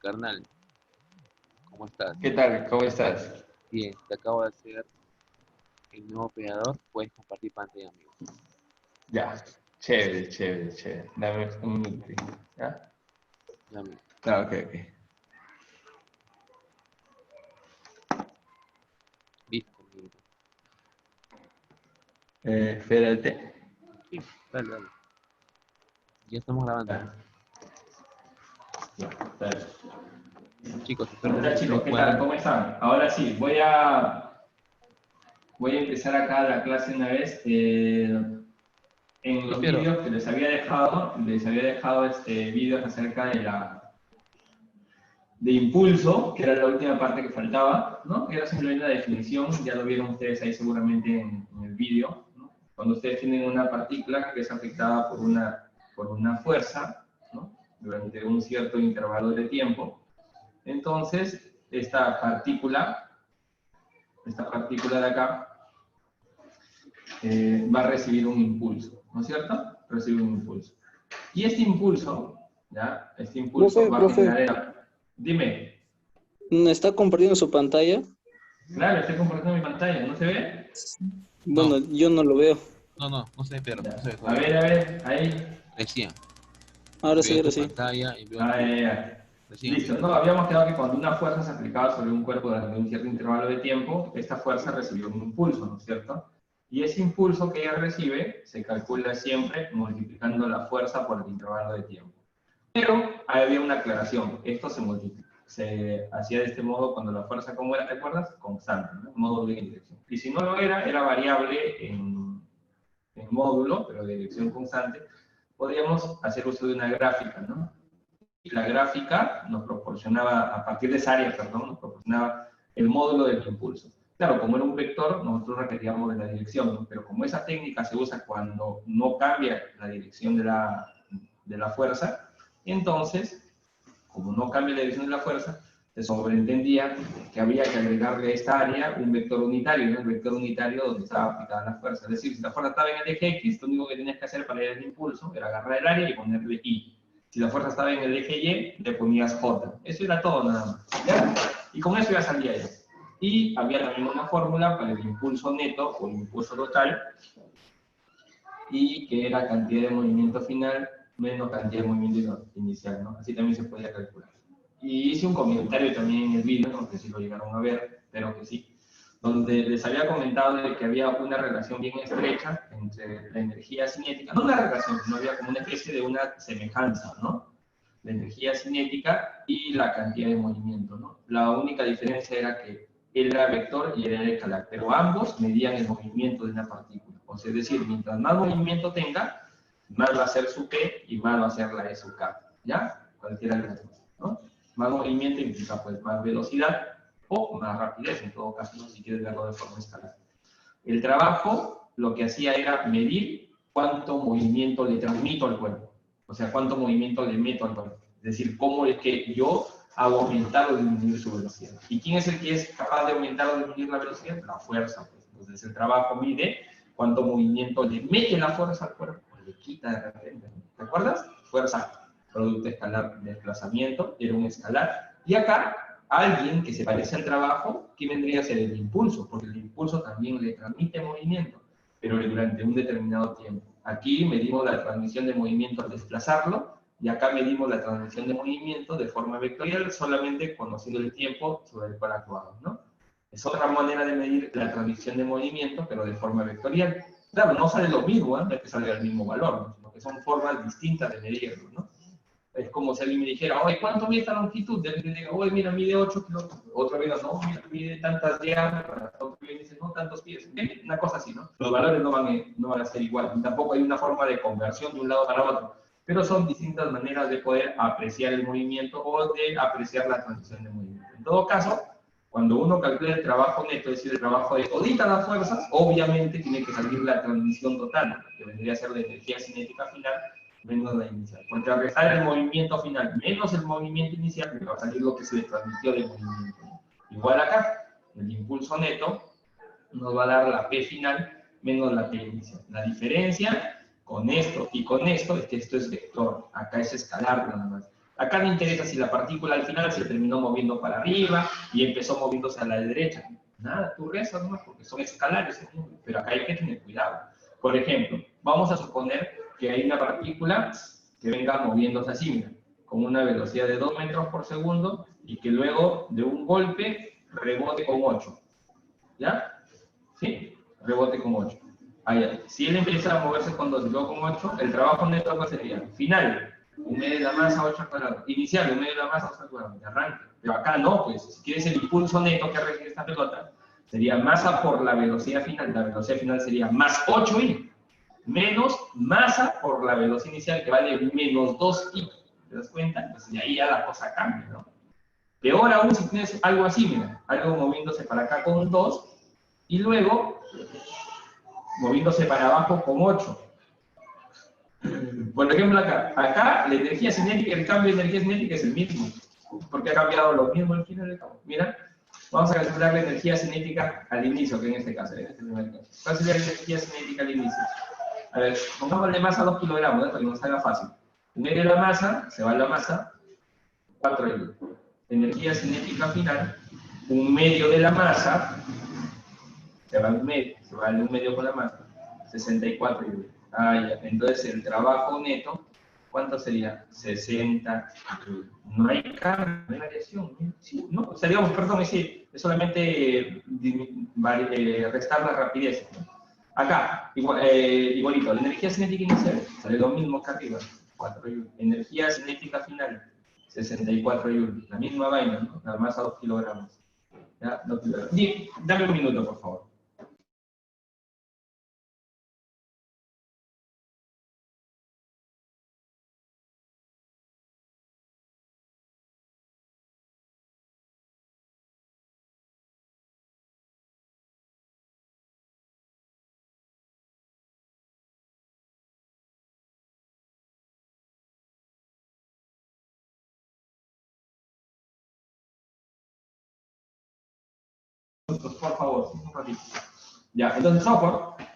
carnal, ¿cómo estás? ¿Qué tal? ¿Cómo estás? Bien, te acabo de hacer el nuevo operador, puedes compartir pantalla, amigo. Ya. Chévere, chévere, chévere. Dame un minuto. ¿Ya? Ya, amigo. Ah, ok, ok. Listo, amigo. Espérate. Sí, dale, dale. Ya estamos grabando. Ya, ya, dale. Chicos, espero ¿Cómo que no están, se me chicos? ¿Qué tal? puedan... ¿Cómo están? Ahora sí, voy a empezar acá la clase una vez. En los Prefiero... vídeos que les había dejado vídeos acerca de impulso, que era la última parte que faltaba, ¿no? Era simplemente la definición, ya lo vieron ustedes ahí seguramente en el vídeo, ¿no? Cuando ustedes tienen una partícula que es afectada por una fuerza, ¿no? Durante un cierto intervalo de tiempo, entonces esta partícula de acá, va a recibir un impulso, ¿no es cierto? Recibe un impulso. Y este impulso, ¿ya? Este impulso va a Profe, generar... Dime. ¿está compartiendo su pantalla? Claro, estoy compartiendo mi pantalla, ¿no se ve? No, Bueno, yo no lo veo. no se ve, pero no se ve Ya. todavía. A ver, ahí. Recién. Ahora sí, Veo ahora tu sí. pantalla y veo Ah, tu... ya. Recién, Listo. amigo. No, habíamos quedado que cuando una fuerza se aplicaba sobre un cuerpo durante un cierto intervalo de tiempo, esta fuerza recibió un impulso, ¿no es cierto? Y ese impulso que ella recibe se calcula siempre multiplicando la fuerza por el intervalo de tiempo. Pero había una aclaración. Esto se hacía de este modo cuando la fuerza, ¿cómo era? ¿Te acuerdas? Constante, ¿no? Módulo de dirección. Y si no lo era variable en módulo, pero de dirección constante, podríamos hacer uso de una gráfica, ¿no? Y la gráfica nos proporcionaba, a partir de esa área, perdón, nos proporcionaba el módulo del impulso. Claro, como era un vector, nosotros requeríamos de la dirección, ¿no? Pero como esa técnica se usa cuando no cambia la dirección de la fuerza, entonces, como no cambia la dirección de la fuerza, se sobreentendía que había que agregarle a esta área un vector unitario, ¿no? El vector unitario donde estaba aplicada la fuerza. Es decir, si la fuerza estaba en el eje X, lo único que tenías que hacer para ir al impulso era agarrar el área y ponerle Y. Si la fuerza estaba en el eje Y, le ponías J. Eso era todo nada más. ¿Ya? Y con eso ya salía ya. Y había también una fórmula para el impulso neto o el impulso total, y que era cantidad de movimiento final menos cantidad de movimiento inicial, ¿no? Así también se podía calcular. Y hice un comentario también en el vídeo, no sé si lo llegaron a ver, pero que sí, donde les había comentado de que había una relación bien estrecha entre la energía cinética, no una relación, sino había como una especie de una semejanza, ¿no? La energía cinética y la cantidad de movimiento, ¿no? La única diferencia era que él era vector y él era escalar, pero ambos medían el movimiento de una partícula. O sea, es decir, mientras más movimiento tenga, más va a ser su P y más va a ser la E sub K, ¿ya? Cualquiera de las dos, ¿no? Más movimiento implica pues más velocidad o más rapidez, en todo caso, ¿no? Si quieres verlo de forma escalar. El trabajo lo que hacía era medir cuánto movimiento le transmito al cuerpo, o sea, cuánto movimiento le meto al cuerpo. Es decir, cómo es que yo hago aumentar o disminuir su velocidad. ¿Y quién es el que es capaz de aumentar o disminuir la velocidad? La fuerza. Pues. Entonces el trabajo mide cuánto movimiento le mete la fuerza al cuerpo, o le quita de repente. ¿Te acuerdas? Fuerza, producto escalar, desplazamiento, era un escalar. Y acá, alguien que se parece al trabajo, ¿qué vendría a ser el impulso? Porque el impulso también le transmite movimiento, pero durante un determinado tiempo. Aquí medimos la transmisión de movimiento al desplazarlo, y acá medimos la transmisión de movimiento de forma vectorial, solamente conociendo el tiempo sobre el cual actuamos, ¿no? Es otra manera de medir la transmisión de movimiento, pero de forma vectorial. Claro, no sale lo mismo, ¿eh? No es que salga el mismo valor, ¿no? Sino que son formas distintas de medirlo, ¿no? Es como si alguien me dijera, oye, ¿cuánto mide esta longitud? Y alguien me diga, oye, mira, mide 8 kilómetros. Otro diga, no, mira, mide tantas diámetros. Otro dice, no, tantos pies. Una cosa así, ¿no? Los valores no van a ser igual. Y tampoco hay una forma de conversión de un lado para otro. Pero son distintas maneras de poder apreciar el movimiento o de apreciar la transición de movimiento. En todo caso, cuando uno calcula el trabajo neto, es decir, el trabajo de toditas las fuerzas, obviamente tiene que salir la transmisión total, que vendría a ser la energía cinética final, menos la inicial. Porque al restar el movimiento final menos el movimiento inicial, va a salir lo que se le transmitió de movimiento. Igual acá, el impulso neto nos va a dar la P final menos la P inicial. La diferencia con esto y con esto es que esto es vector, acá es escalar nada más. Acá no interesa si la partícula al final se terminó moviendo para arriba y empezó moviéndose a la derecha. Nada, tú rezas nomás porque son escalares, ¿no? Pero acá hay que tener cuidado. Por ejemplo, vamos a suponer que hay una partícula que venga moviéndose así, mira, con una velocidad de 2 metros por segundo y que luego de un golpe rebote con 8. ¿Ya? ¿Sí? Rebote con 8. Ahí, si él empieza a moverse con 2 y luego con 8, el trabajo neto ¿cuál sería? Final, 1 medio de la masa, 8 al cuadrado. Inicial, 1 medio de la masa, 8 al cuadrado. De arranque. Pero acá no, pues, si quieres el impulso neto que recibe esta pelota, sería masa por la velocidad final. La velocidad final sería más 8i, menos masa por la velocidad inicial, que vale menos 2i. ¿Te das cuenta? Entonces, de ahí ya la cosa cambia, ¿no? Peor aún si tienes algo así, mira, algo moviéndose para acá con 2, y luego moviéndose para abajo con 8. Por ejemplo, acá la energía cinética, el cambio de energía cinética es el mismo, porque ha cambiado lo mismo al final del cabo. Mira, vamos a calcular la energía cinética al inicio, que en este caso, en este primer caso. ¿Cuál sería la energía cinética al inicio? A ver, pongámosle masa 2 kilogramos, ¿no? Para que nos haga fácil. En medio de la masa, se va la masa, 4 euros. Energía cinética final, 1 medio de la masa, se va al un medio con la masa, 64 joules. Ah, ya. Entonces el trabajo neto, ¿cuánto sería? 60 joules. No hay cambio, no hay variación. Sí, no, o sea, digamos, perdón, es solamente restar la rapidez, ¿no? Acá, igualito, la energía cinética inicial, sale lo mismo acá arriba, 4 joules. Energía cinética final, 64 joules. La misma vaina, ¿no? La masa 2 kilogramos. ¿Ya? 2 kilogramos. Dame un minuto, por favor. Por favor, un ratito. Ya, entonces, software,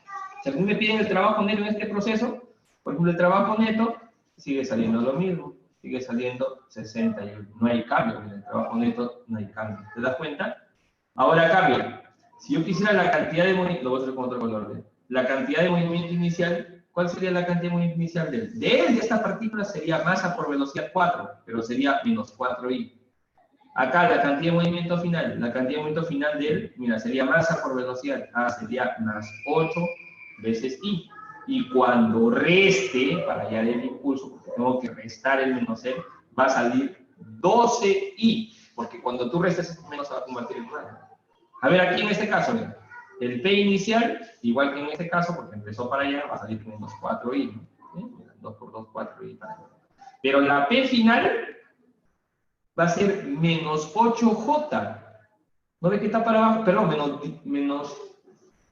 si a mí me piden el trabajo neto en este proceso, por ejemplo, el trabajo neto sigue saliendo lo mismo, sigue saliendo 60 joules. No hay cambio, en el trabajo neto no hay cambio. ¿Te das cuenta? Ahora cambia. Si yo quisiera la cantidad de movimiento, lo voy a hacer con otro color, ¿eh? La cantidad de movimiento inicial, ¿cuál sería la cantidad de movimiento inicial de él? De esta partícula sería masa por velocidad 4, pero sería menos 4i. Acá la cantidad de movimiento final, la cantidad de movimiento final de él, mira, sería masa por velocidad, sería más 8 veces i. Y cuando reste, para hallar el impulso, porque tengo que restar el menos él, va a salir 12i, porque cuando tú restes, esto menos se va a convertir en 9. A ver, aquí en este caso, mira, el P inicial, igual que en este caso, porque empezó para allá, va a salir menos 4i, ¿no? Mira, 2 por 2, 4i para allá. Pero la P final va a ser menos 8J. ¿No ve que está para abajo? Perdón, menos...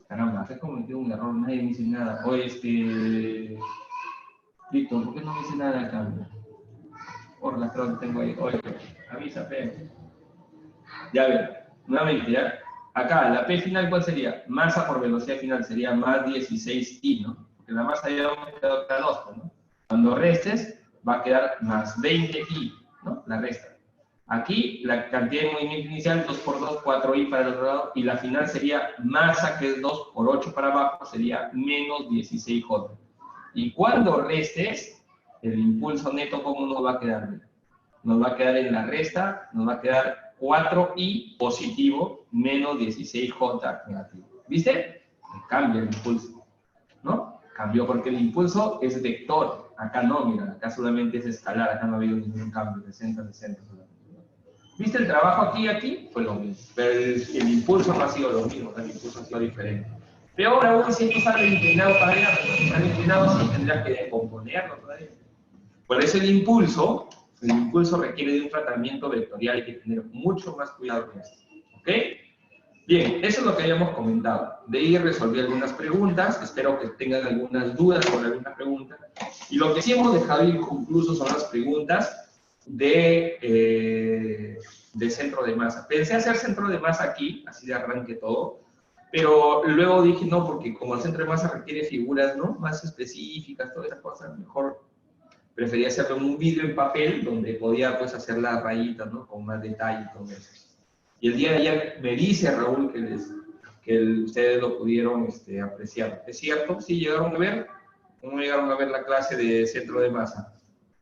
Caramba, acá he cometido un error, nadie me dice nada. O Víctor, ¿por qué no me dice nada acá? Por la creo que tengo ahí. Oye, avisa, P. Ya ven, nuevamente, ya. Acá, la P final, ¿cuál sería? Masa por velocidad final sería más 16i, ¿no? Porque la masa ya ha quedado acá 2, ¿no? Cuando restes, va a quedar más 20i, ¿no? La resta. Aquí, la cantidad de movimiento inicial, 2 por 2, 4i para el otro lado, y la final sería masa, que es 2 por 8 para abajo, sería menos 16j. Y cuando restes, el impulso neto, ¿cómo nos va a quedar? Nos va a quedar en la resta, nos va a quedar 4i positivo, menos 16j negativo. ¿Viste? Cambia el impulso, ¿no? Cambió porque el impulso es vector. Acá no, mira, acá solamente es escalar, acá no ha habido ningún cambio, 60, 60 solamente. ¿Viste el trabajo aquí y aquí? Fue lo mismo. Pero el impulso no ha sido lo mismo, el impulso ha sido diferente. Peor aún si esto sale inclinado para allá, si sale inclinado así, tendrás que descomponerlo todavía. Por eso el impulso requiere de un tratamiento vectorial, hay que tener mucho más cuidado con esto. ¿Ok? Bien, eso es lo que habíamos comentado. De ahí resolví algunas preguntas, espero que tengan algunas dudas sobre alguna pregunta. Y lo que sí hemos dejado inconcluso son las preguntas de centro de masa. Pensé hacer centro de masa aquí, así de arranque todo, pero luego dije no, porque como el centro de masa requiere figuras, ¿no?, más específicas, todas esas cosas, mejor preferí hacerlo en un vídeo en papel, donde podía pues hacer las rayitas, ¿no? Con más detalle y todo eso. Y el día de ayer me dice Raúl ustedes lo pudieron apreciar. ¿Es cierto? ¿Sí llegaron a ver? ¿Cómo llegaron a ver la clase de centro de masa?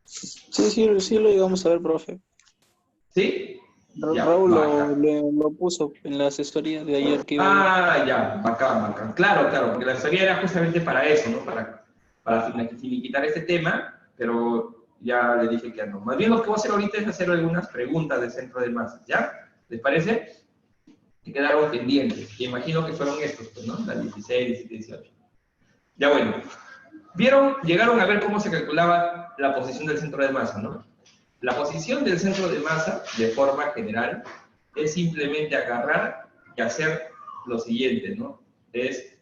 Sí, lo llegamos a ver, profe. ¿Sí? Ya, Raúl bacán. lo puso en la asesoría de ayer que iba a ver. Ah, ya, bacán, bacán. Claro, claro, porque la asesoría era justamente para eso, ¿no? Para finiquitar este tema, pero ya le dije que no. Más bien lo que voy a hacer ahorita es hacer algunas preguntas de centro de masa, ¿ya? ¿Les parece? Que quedaron pendientes. Y imagino que fueron estos, pues, ¿no? Las 16, 17, 18. Ya bueno. ¿Vieron? Llegaron a ver cómo se calculaba la posición del centro de masa, ¿no? La posición del centro de masa, de forma general, es simplemente agarrar y hacer lo siguiente, ¿no? Es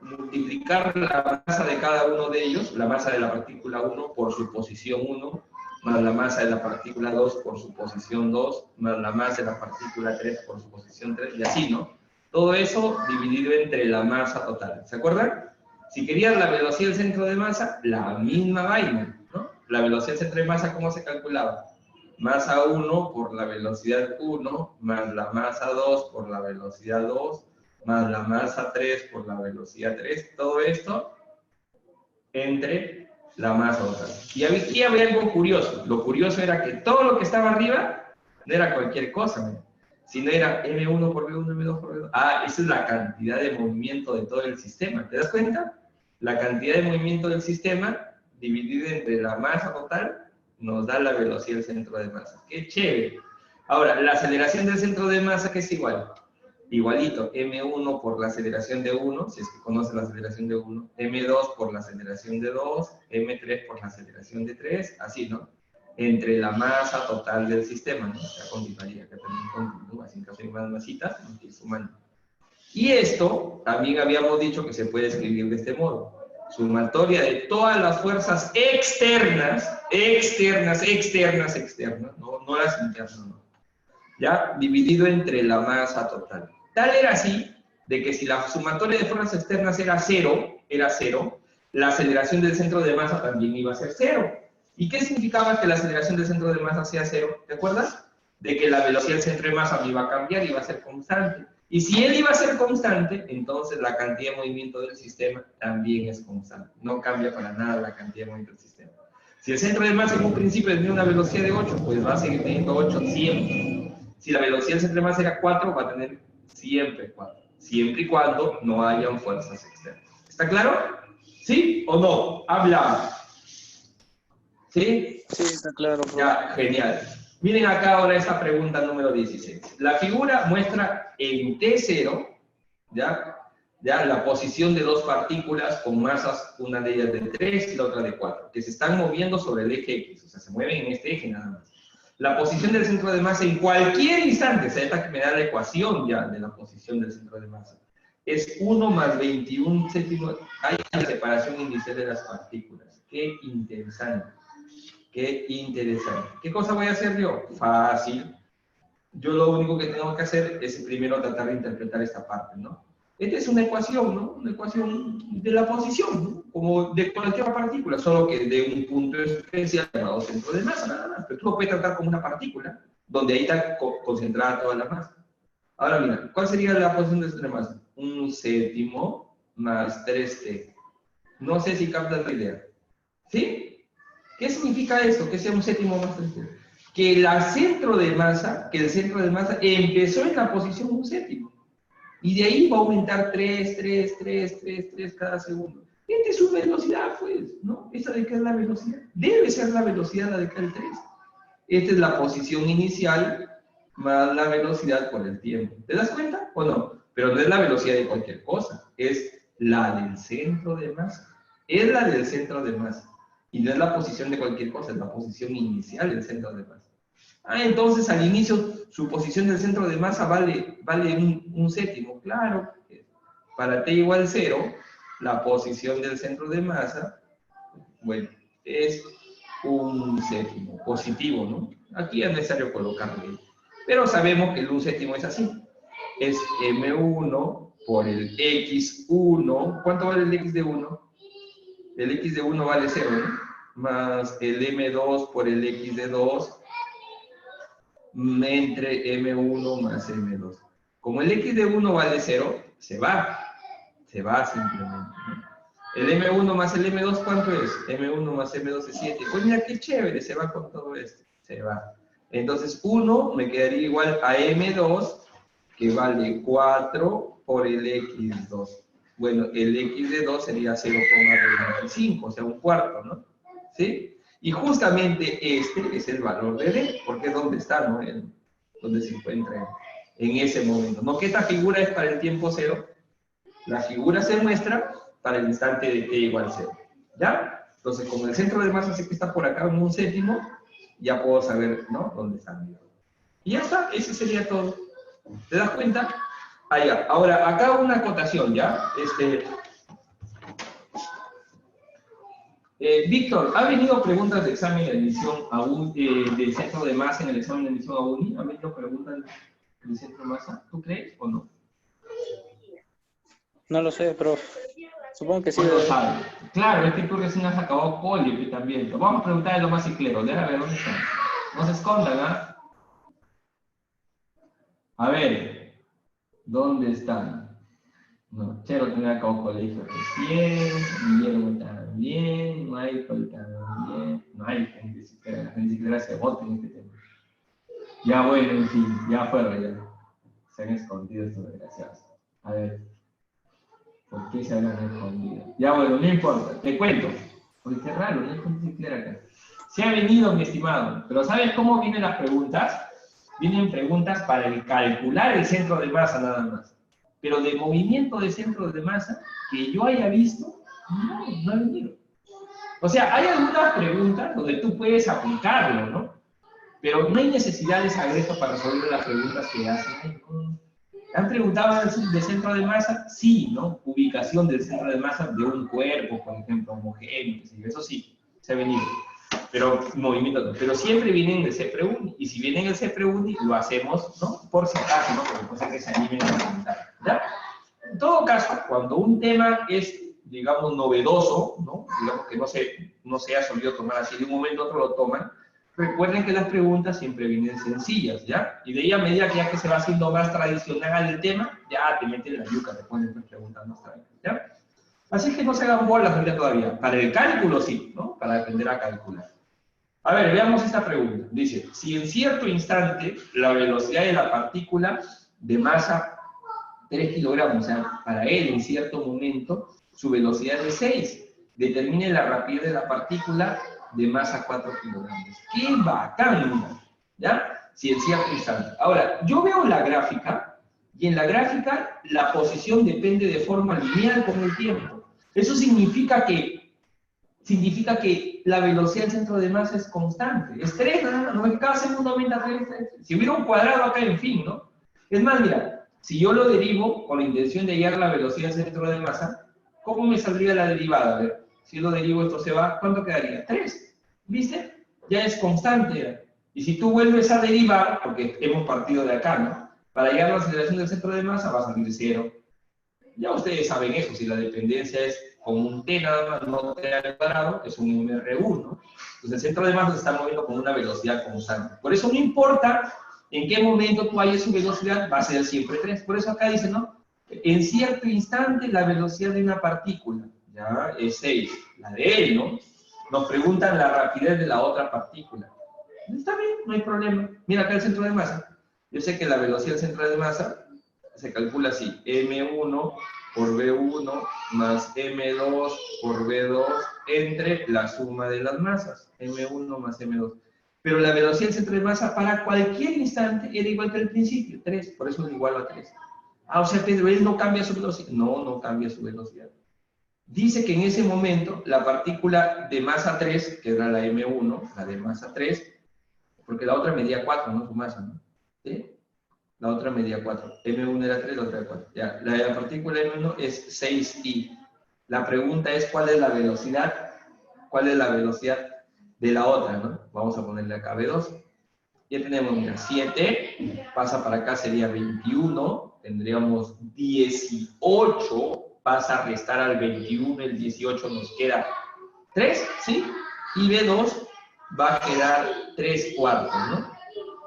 multiplicar la masa de cada uno de ellos, la masa de la partícula 1 por su posición 1, más la masa de la partícula 2 por su posición 2, más la masa de la partícula 3 por su posición 3, y así, ¿no? Todo eso dividido entre la masa total. ¿Se acuerdan? Si querían la velocidad del centro de masa, la misma vaina, ¿no? La velocidad del centro de masa, ¿cómo se calculaba? Masa 1 por la velocidad 1, más la masa 2 por la velocidad 2, más la masa 3 por la velocidad 3, todo esto entre la masa total. Y aquí había algo curioso. Lo curioso era que todo lo que estaba arriba no era cualquier cosa, ¿no? Sino era M1 por V1, M2 por V2. Ah, esa es la cantidad de movimiento de todo el sistema. ¿Te das cuenta? La cantidad de movimiento del sistema dividida entre la masa total nos da la velocidad del centro de masa. ¡Qué chévere! Ahora, la aceleración del centro de masa, ¿qué es igual? Igualito, M1 por la aceleración de 1, si es que conoce la aceleración de 1, M2 por la aceleración de 2, M3 por la aceleración de 3, así, ¿no? Entre la masa total del sistema, ¿no? Ya continuaría, que también continúa, sin que haya más masitas, no estoy sumando. Y esto, también habíamos dicho que se puede escribir de este modo. Sumatoria de todas las fuerzas externas, no las internas, no. ¿Ya? Dividido entre la masa total. Tal era así, de que si la sumatoria de fuerzas externas era cero, la aceleración del centro de masa también iba a ser cero. ¿Y qué significaba que la aceleración del centro de masa sea cero? ¿Te acuerdas? De que la velocidad del centro de masa no iba a cambiar, iba a ser constante. Y si él iba a ser constante, entonces la cantidad de movimiento del sistema también es constante. No cambia para nada la cantidad de movimiento del sistema. Si el centro de masa en un principio tenía una velocidad de 8, pues va a seguir teniendo 8 siempre. Si la velocidad del centro de masa era 4, va a tener siempre 4. Siempre y cuando no hayan fuerzas externas. ¿Está claro? ¿Sí o no? Habla. ¿Sí? Sí, está claro, profe. Ya, genial. Miren acá ahora esta pregunta número 16. La figura muestra en T0, ¿ya? La posición de dos partículas con masas, una de ellas de 3 y la otra de 4, que se están moviendo sobre el eje X, o sea, se mueven en este eje nada más. La posición del centro de masa en cualquier instante, o sea, esta que me da la ecuación ya de la posición del centro de masa, es 1 más 21 céntimos. Hay la separación inicial de las partículas. Qué interesante. Qué interesante. ¿Qué cosa voy a hacer yo? Fácil. Yo lo único que tengo que hacer es primero tratar de interpretar esta parte, ¿no? Esta es una ecuación, ¿no? Una ecuación de la posición, ¿no? Como de cualquier partícula, solo que de un punto especial llamado centro de masa, nada más. Pero tú lo puedes tratar como una partícula, donde ahí está concentrada toda la masa. Ahora mira, ¿cuál sería la posición del centro de masa? 1/7 más 3t. No sé si captas la idea. ¿Sí? ¿Qué significa esto? Que sea 1/7 más 3t. Que el centro de masa empezó en la posición 1/7. Y de ahí va a aumentar 3 cada segundo. Esta es su velocidad, pues, ¿no? ¿Esa de qué es la velocidad? Debe ser la velocidad la de cada 3. Esta es la posición inicial más la velocidad por el tiempo. ¿Te das cuenta o no? Pero no es la velocidad de cualquier cosa, es la del centro de masa. Es la del centro de masa. Y no es la posición de cualquier cosa, es la posición inicial del centro de masa. Ah, entonces al inicio su posición del centro de masa vale 1/7. Claro, para t igual 0, la posición del centro de masa, bueno, es 1/7, positivo, ¿no? Aquí es necesario colocarle. Pero sabemos que el 1/7 es así. Es M1 por el X1. ¿Cuánto vale el X de 1? el x de 1 vale 0, ¿no? Más el m2 por el x de 2 entre m1 más m2. Como el x de 1 vale 0, se va simplemente, ¿no? El m1 más el m2, ¿cuánto es? m1 más m2 es 7. Pues mira qué chévere, se va con todo esto, se va. Entonces 1 me quedaría igual a m2, que vale 4 por el x2. Bueno, el x de 2 sería 0,25, o sea, un cuarto, ¿no? ¿Sí? Y justamente este es el valor de d, porque es donde está, ¿no? Donde se encuentra en ese momento. ¿No? Que esta figura es para el tiempo 0. La figura se muestra para el instante de t igual 0. ¿Ya? Entonces, como el centro de masa sé que está por acá en un céntimo, ya puedo saber, ¿no? Dónde está. Y ya está, eso sería todo. ¿Te das cuenta? Ah, ya. Ahora, acá una acotación, ¿ya? Víctor, ¿ha venido preguntas de examen de admisión de centro de masa en el examen de admisión a UNI? ¿Ha venido preguntas del centro de masa? ¿Tú crees o no? No lo sé, profe. Supongo que sí. No lo sabe. Claro, es que tú recién has acabado cole también. Vamos a preguntarle lo más ciclero. Déjame ver dónde están. No se escondan, ¿ah? A ver, ¿dónde están? No, Chero también acabó colegio recién, Guillermo también, Michael también. No hay gente siquiera, la gente siquiera se vota en este tema. Ya bueno, en fin, ya fueron ya. Se han escondido estos desgraciados. A ver. ¿Por qué se habrán escondido? Ya bueno, no importa, te cuento. Porque qué raro, no hay gente siquiera acá. Se ha venido, mi estimado. Pero ¿sabes cómo vienen las preguntas? Vienen preguntas para el calcular el centro de masa nada más. Pero de movimiento de centro de masa, que yo haya visto, no ha venido. O sea, hay algunas preguntas donde tú puedes aplicarlo, ¿no? Pero no hay necesidad de saber esto para resolver las preguntas que hacen. ¿Han preguntado del centro de masa? Sí, ¿no? Ubicación del centro de masa de un cuerpo, por ejemplo, homogéneo, eso sí, se ha venido. Pero movimiento, pero siempre vienen del CPRUNI, y si vienen el CPRUNI, lo hacemos, ¿no? Por si acaso, ¿no? Porque puede ser que se animen a preguntar, ¿ya? En todo caso, cuando un tema es, digamos, novedoso, ¿no? Digamos que no se ha solido tomar así, de un momento a otro lo toman, recuerden que las preguntas siempre vienen sencillas, ¿ya? Y de ahí a medida que ya que se va haciendo más tradicional el tema, ya te meten la yuca, te ponen preguntas más tradicionales, ¿ya? Así que no se hagan bolas ahorita todavía. Para el cálculo sí, ¿no? Para aprender a calcular. A ver, veamos esta pregunta. Dice, si en cierto instante la velocidad de la partícula de masa 3 kilogramos, o sea, para él en cierto momento, su velocidad es 6, determine la rapidez de la partícula de masa 4 kilogramos. ¡Qué bacán! ¿Ya? Si en cierto instante. Ahora, yo veo la gráfica, y en la gráfica la posición depende de forma lineal con el tiempo. Eso significa que la velocidad del centro de masa es constante. Es 3, no es que cada segundo aumenta 3. Si hubiera un cuadrado acá, en fin, ¿no? Es más, mira, si yo lo derivo con la intención de hallar la velocidad del centro de masa, ¿cómo me saldría la derivada? A ver, si lo derivo, esto se va, ¿cuánto quedaría? 3. ¿Viste? Ya es constante. Y si tú vuelves a derivar, porque hemos partido de acá, ¿no? Para hallar la aceleración del centro de masa va a salir 0. Ya ustedes saben eso, si la dependencia es con un t nada más, no t al cuadrado, es un mr1, ¿no? Entonces el centro de masa se está moviendo con una velocidad constante. Por eso no importa en qué momento tú halles su velocidad, va a ser siempre 3. Por eso acá dice, ¿no? En cierto instante la velocidad de una partícula, ya, es 6. La de él, ¿no? Nos preguntan la rapidez de la otra partícula. Está bien, no hay problema. Mira acá el centro de masa. Yo sé que la velocidad del centro de masa se calcula así, m1 por v1 más m2 por v2 entre la suma de las masas, m1 más m2. Pero la velocidad del centro de masa para cualquier instante era igual que al principio, 3, por eso es igual a 3. Ah, o sea, Pedro, él no cambia su velocidad. No, no cambia su velocidad. Dice que en ese momento la partícula de masa 3, que era la m1, la de masa 3, porque la otra medía 4, ¿no? Su masa, ¿no? ¿Sí? La otra medía 4. M1 era 3, la otra era 4. Ya, la de la partícula M1 es 6i. La pregunta es, ¿cuál es la velocidad? ¿Cuál es la velocidad de la otra, no? Vamos a ponerle acá V2. Ya tenemos, mira, 7, pasa para acá, sería 21. Tendríamos 18, pasa a restar al 21, el 18 nos queda 3, ¿sí? Y B2 va a quedar 3/4, ¿no?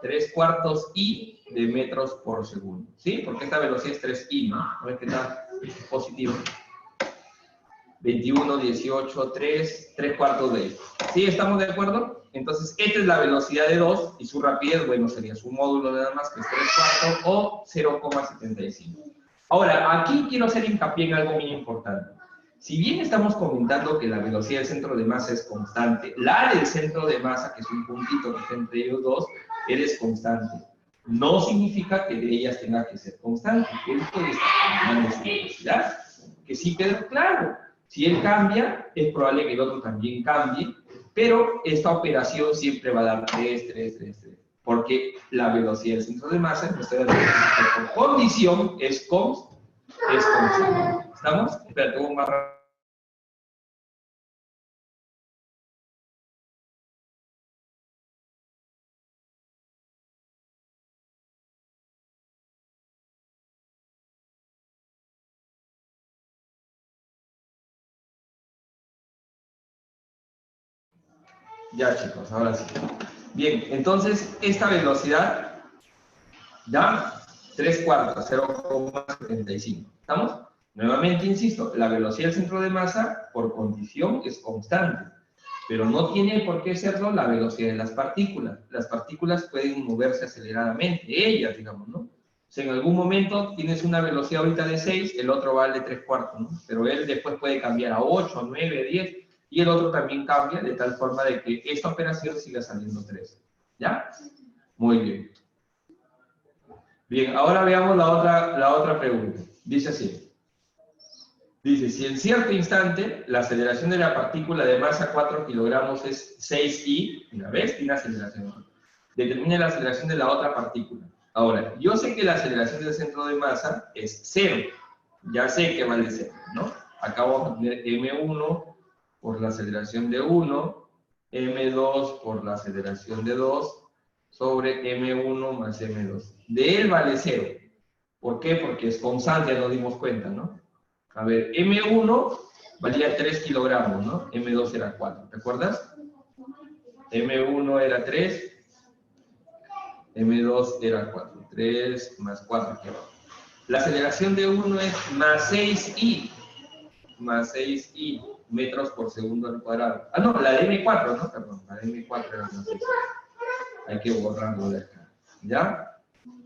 3/4 I de metros por segundo, ¿sí? Porque esta velocidad es 3I, ¿no? A ver qué tal, positivo. 21, 18, 3, 3/4 de I. ¿Sí? ¿Estamos de acuerdo? Entonces, esta es la velocidad de 2 y su rapidez, bueno, sería su módulo nada más, que es 3/4 o 0,75. Ahora, aquí quiero hacer hincapié en algo muy importante. Si bien estamos comentando que la velocidad del centro de masa es constante, la del centro de masa, que es un puntito que está entre ellos dos, es constante. No significa que de ellas tenga que ser constante. Él puede estar cambiando su velocidad. Que sí quedó claro. Si él cambia, es probable que el otro también cambie, pero esta operación siempre va a dar 3, 3, 3, 3. Porque la velocidad del centro de masa, por condición, es constante. ¿Estamos? Espérate, un más rápido. Ya, chicos, ahora sí. Bien, entonces, esta velocidad da 3/4, 0,75. ¿Estamos? Nuevamente, insisto, la velocidad del centro de masa, por condición, es constante. Pero no tiene por qué serlo la velocidad de las partículas. Las partículas pueden moverse aceleradamente, ellas, digamos, ¿no? O sea, en algún momento tienes una velocidad ahorita de 6, el otro vale 3/4, ¿no? Pero él después puede cambiar a 8, 9, 10, y el otro también cambia de tal forma de que esta operación siga saliendo 3. ¿Ya? Muy bien. Bien, ahora veamos la otra pregunta. Dice así. Dice, si en cierto instante la aceleración de la partícula de masa 4 kilogramos es 6i, una vez, tiene aceleración, determina la aceleración de la otra partícula. Ahora, yo sé que la aceleración del centro de masa es 0. Ya sé que vale 0, ¿no? Acá vamos a tener m1 por la aceleración de 1, m2 por la aceleración de 2, sobre m1 más m2. De él vale 0. ¿Por qué? Porque es constante, ya nos dimos cuenta, ¿no? A ver, M1 valía 3 kilogramos, ¿no? M2 era 4, ¿te acuerdas? M1 era 3, M2 era 4. 3 más 4 kilogramos. La aceleración de 1 es más 6i, metros por segundo al cuadrado. Ah, no, la de M4, ¿no? Perdón, la de M4 era más 6i. Hay que borrarlo de acá, ¿ya?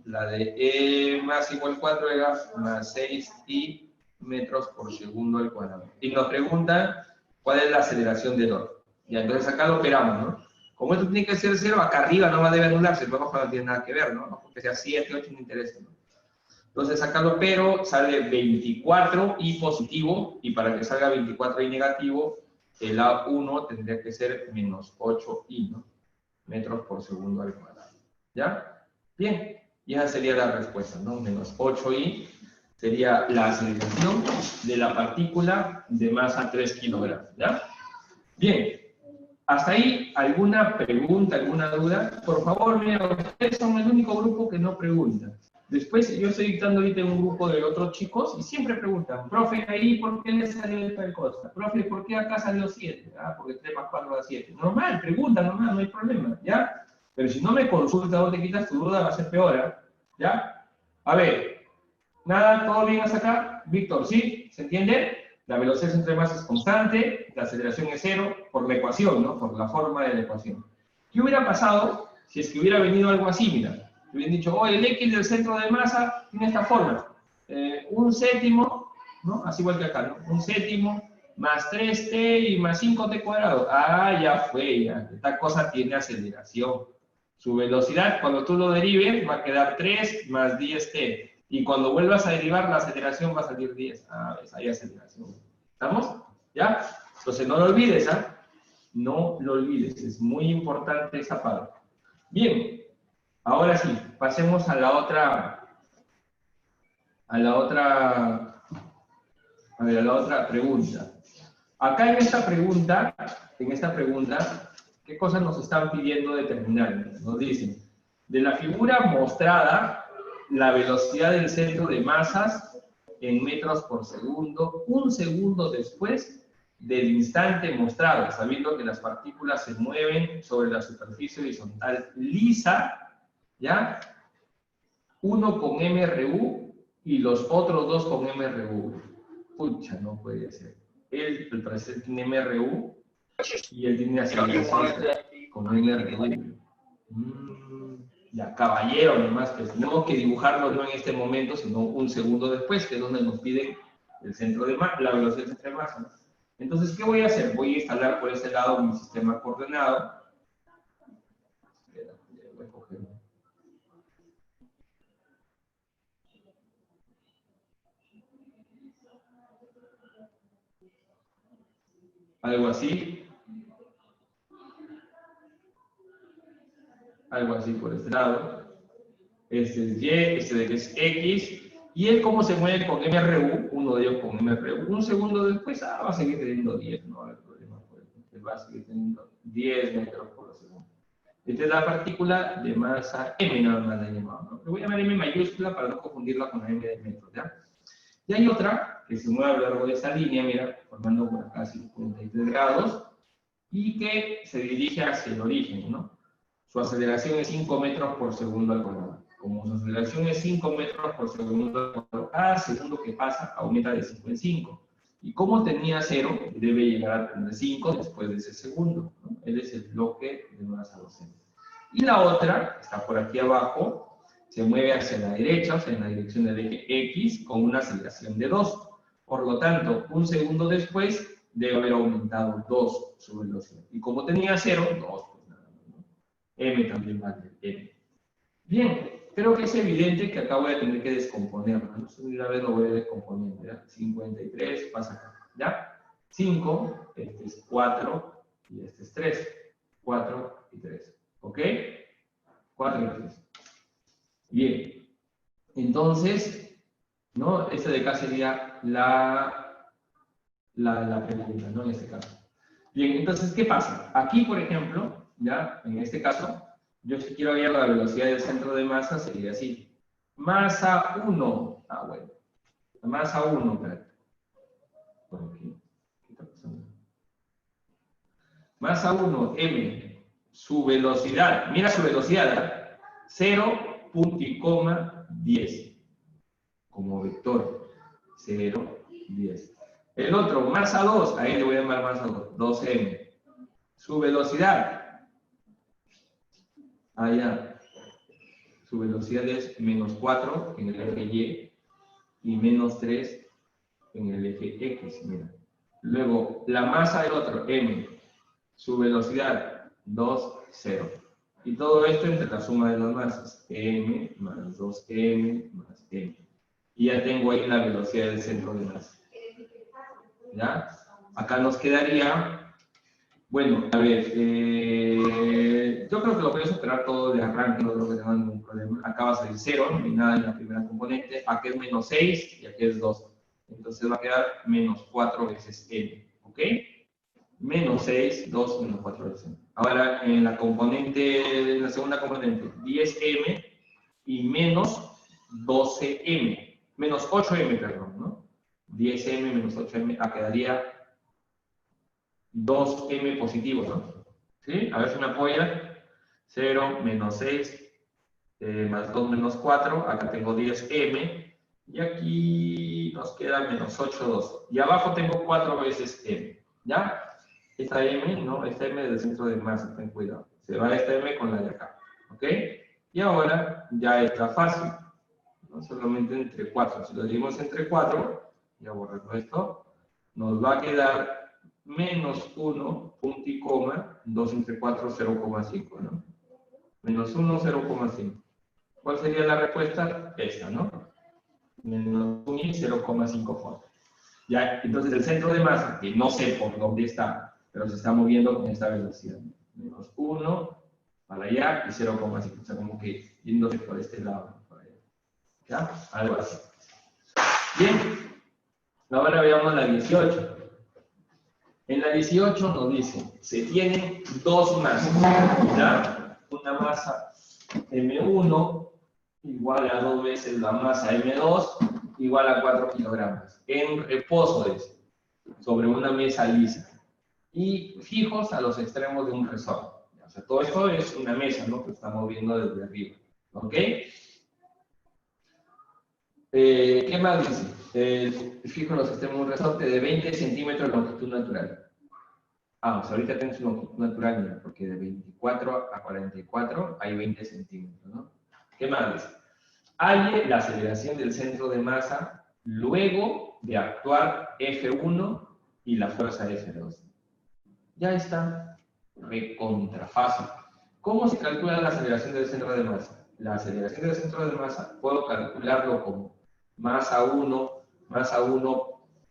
La de E más igual 4 era más 6i metros por segundo al cuadrado. Y nos preguntan cuál es la aceleración del otro. Y entonces acá lo operamos, ¿no? Como esto tiene que ser 0, acá arriba no va a debe anularse, luego no tiene nada que ver, ¿no? Porque sea 7, 8, no interesa, ¿no? Entonces acá lo opero, sale 24 y positivo, y para que salga 24 y negativo, el A1 tendría que ser menos 8i, ¿no? Metros por segundo al cuadrado. ¿Ya? Bien, y esa sería la respuesta, ¿no? Menos 8i sería la aceleración de la partícula de masa 3 kilogramos, ¿ya? Bien, hasta ahí, ¿alguna pregunta, alguna duda? Por favor, mira, ustedes son el único grupo que no pregunta. Después, yo estoy dictando ahorita en un grupo de otros chicos y siempre preguntan, profe, ahí, ¿por qué le salió tal cosa? Profe, ¿por qué acá salió 7? Ah, porque 3 más 4 da 7. Normal, pregunta, normal, no hay problema, ¿ya? Pero si no me consultas o te quitas tu duda, va a ser peor, ¿ya? A ver, ¿nada? ¿Todo bien hasta acá? Víctor, ¿sí? ¿Se entiende? La velocidad del centro de masa es constante, la aceleración es 0, por la ecuación, ¿no? Por la forma de la ecuación. ¿Qué hubiera pasado si es que hubiera venido algo así? Mira, hubieran dicho, oh, el X del centro de masa tiene esta forma. 1/7, ¿no? Así igual que acá, ¿no? 1/7 más 3t y más 5t cuadrado. Ah, ya fue, ya. Esta cosa tiene aceleración. Su velocidad, cuando tú lo derives, va a quedar 3 más 10t. Y cuando vuelvas a derivar, la aceleración va a salir 10. Ah, ves, hay aceleración. ¿Estamos? ¿Ya? Entonces no lo olvides, ¿ah? No lo olvides, es muy importante esa parte. Bien, ahora sí, pasemos a la otra pregunta. Acá en esta pregunta, ¿qué cosas nos están pidiendo determinar? Nos dicen, de la figura mostrada, la velocidad del centro de masas en metros por segundo, un segundo después del instante mostrado, sabiendo que las partículas se mueven sobre la superficie horizontal lisa, ¿ya? Uno con MRU y los otros dos con MRU. Pucha, no puede ser. Él tiene MRU y él tiene aceleración con MRU. Ya, caballero, nomás que tenemos que dibujarlo no en este momento, sino un segundo después, que es donde nos piden el centro de masa, la velocidad del centro de masa, ¿no? Entonces, ¿qué voy a hacer? Voy a instalar por este lado mi sistema coordenado. Voy a coger. Algo así. Algo así por este lado. Este es Y, este de que es X. Y él, ¿cómo se mueve con MRU? Uno de ellos con MRU. Un segundo después, va a seguir teniendo 10, no hay problema. Él va a seguir teniendo 10 metros por segundo. Esta es la partícula de masa M, nada más la he llamado, ¿no? Le voy a llamar M mayúscula para no confundirla con la M de metros, ¿ya? Y hay otra que se mueve a lo largo de esa línea, mira, formando por acá 53 grados, y que se dirige hacia el origen, ¿no? Su aceleración es 5 metros por segundo al cuadrado. Como su aceleración es 5 metros por segundo al cuadrado, cada segundo que pasa aumenta de 5 en 5. Y como tenía 0, debe llegar a tener 5 después de ese segundo, ¿no? Él es el bloque de masa docente. Y la otra, está por aquí abajo, se mueve hacia la derecha, o sea, en la dirección del eje X, con una aceleración de 2. Por lo tanto, un segundo después, debe haber aumentado 2 su velocidad. Y como tenía 0, 2, pues nada, ¿no? M también vale M. Bien, creo que es evidente que acá voy a tener que descomponerlo, ¿no? Una vez lo voy a descomponer, ¿ya? 53 pasa acá, ¿ya? 5, este es 4 y este es 3. 4 y 3, ¿ok? 4 y 3. Bien, entonces, ¿no? Esta de acá sería la pregunta, ¿no? En este caso. Bien, entonces, ¿qué pasa? Aquí, por ejemplo, ¿ya? En este caso, yo si quiero hallar la velocidad del centro de masa, sería así. Masa 1. Ah, bueno. Masa 1, espérate. Por aquí. ¿Qué está pasando? Masa 1, M. Su velocidad. Mira su velocidad. 0.10. Como vector. 0, 10. El otro, masa 2. Ahí le voy a llamar masa 2. 2M. Su velocidad. Allá. Su velocidad es menos 4 en el eje Y y menos 3 en el eje X. Mira. Luego, la masa del otro, M. Su velocidad, 2, 0. Y todo esto entre la suma de las masas. M más 2M más M. Y ya tengo ahí la velocidad del centro de masa. ¿Ya? Acá nos quedaría, bueno, a ver, yo creo que lo voy a superar todo de arranque, no creo que tenga ningún problema. Acá va a salir 0, no hay nada en la primera componente. Aquí es menos 6 y aquí es 2. Entonces va a quedar menos 4 veces M. ¿Ok? Menos 6, 2, menos 4 veces M. Ahora, en la componente, en la segunda componente, 10M y menos 12M. Menos 8M, perdón, ¿no? 10M menos 8M, quedaría 2M positivo, ¿no? ¿Sí? A ver si me apoya. 0, menos 6, más 2 menos 4, acá tengo 10M, y aquí nos queda menos 8, 2. Y abajo tengo 4 veces M, ¿ya? Esta M, ¿no? Esta M del centro de masa, ten cuidado. Se va esta M con la de acá, ¿ok? Y ahora ya está fácil, ¿no? Solamente entre 4. Si lo dividimos entre 4, ya borrando esto, nos va a quedar menos 1, punto y coma, 2 entre 4, 0,5, ¿no? Menos 1, 0,5. ¿Cuál sería la respuesta? Esta, ¿no? Menos 1 y 0,5 fotos. Ya, entonces el centro de masa, que no sé por dónde está, pero se está moviendo con esta velocidad. Menos 1 para allá y 0,5. O sea, como que yéndose por este lado. Por allá. ¿Ya? Algo así. Bien. Ahora veamos la 18. En la 18 nos dice, se tienen dos masas, ¿ya? Una masa M1 igual a 2 veces la masa M2 igual a 4 kilogramos. En reposo, dice. sobre una mesa lisa y fijos a los extremos de un resorte. O sea, todo esto es una mesa, ¿no? Que estamos viendo desde arriba. ¿Ok? ¿Qué más dice? Fijo en los extremos de un resorte de 20 centímetros de longitud natural. O sea, ahorita tengo su longitud natural, mira, porque de 24 a 44 hay 20 centímetros, ¿no? ¿Qué más dice? Halle la aceleración del centro de masa luego de actuar F1 y la fuerza F2. Ya está, recontra fácil. ¿Cómo se calcula la aceleración del centro de masa? La aceleración del centro de masa puedo calcularlo como masa 1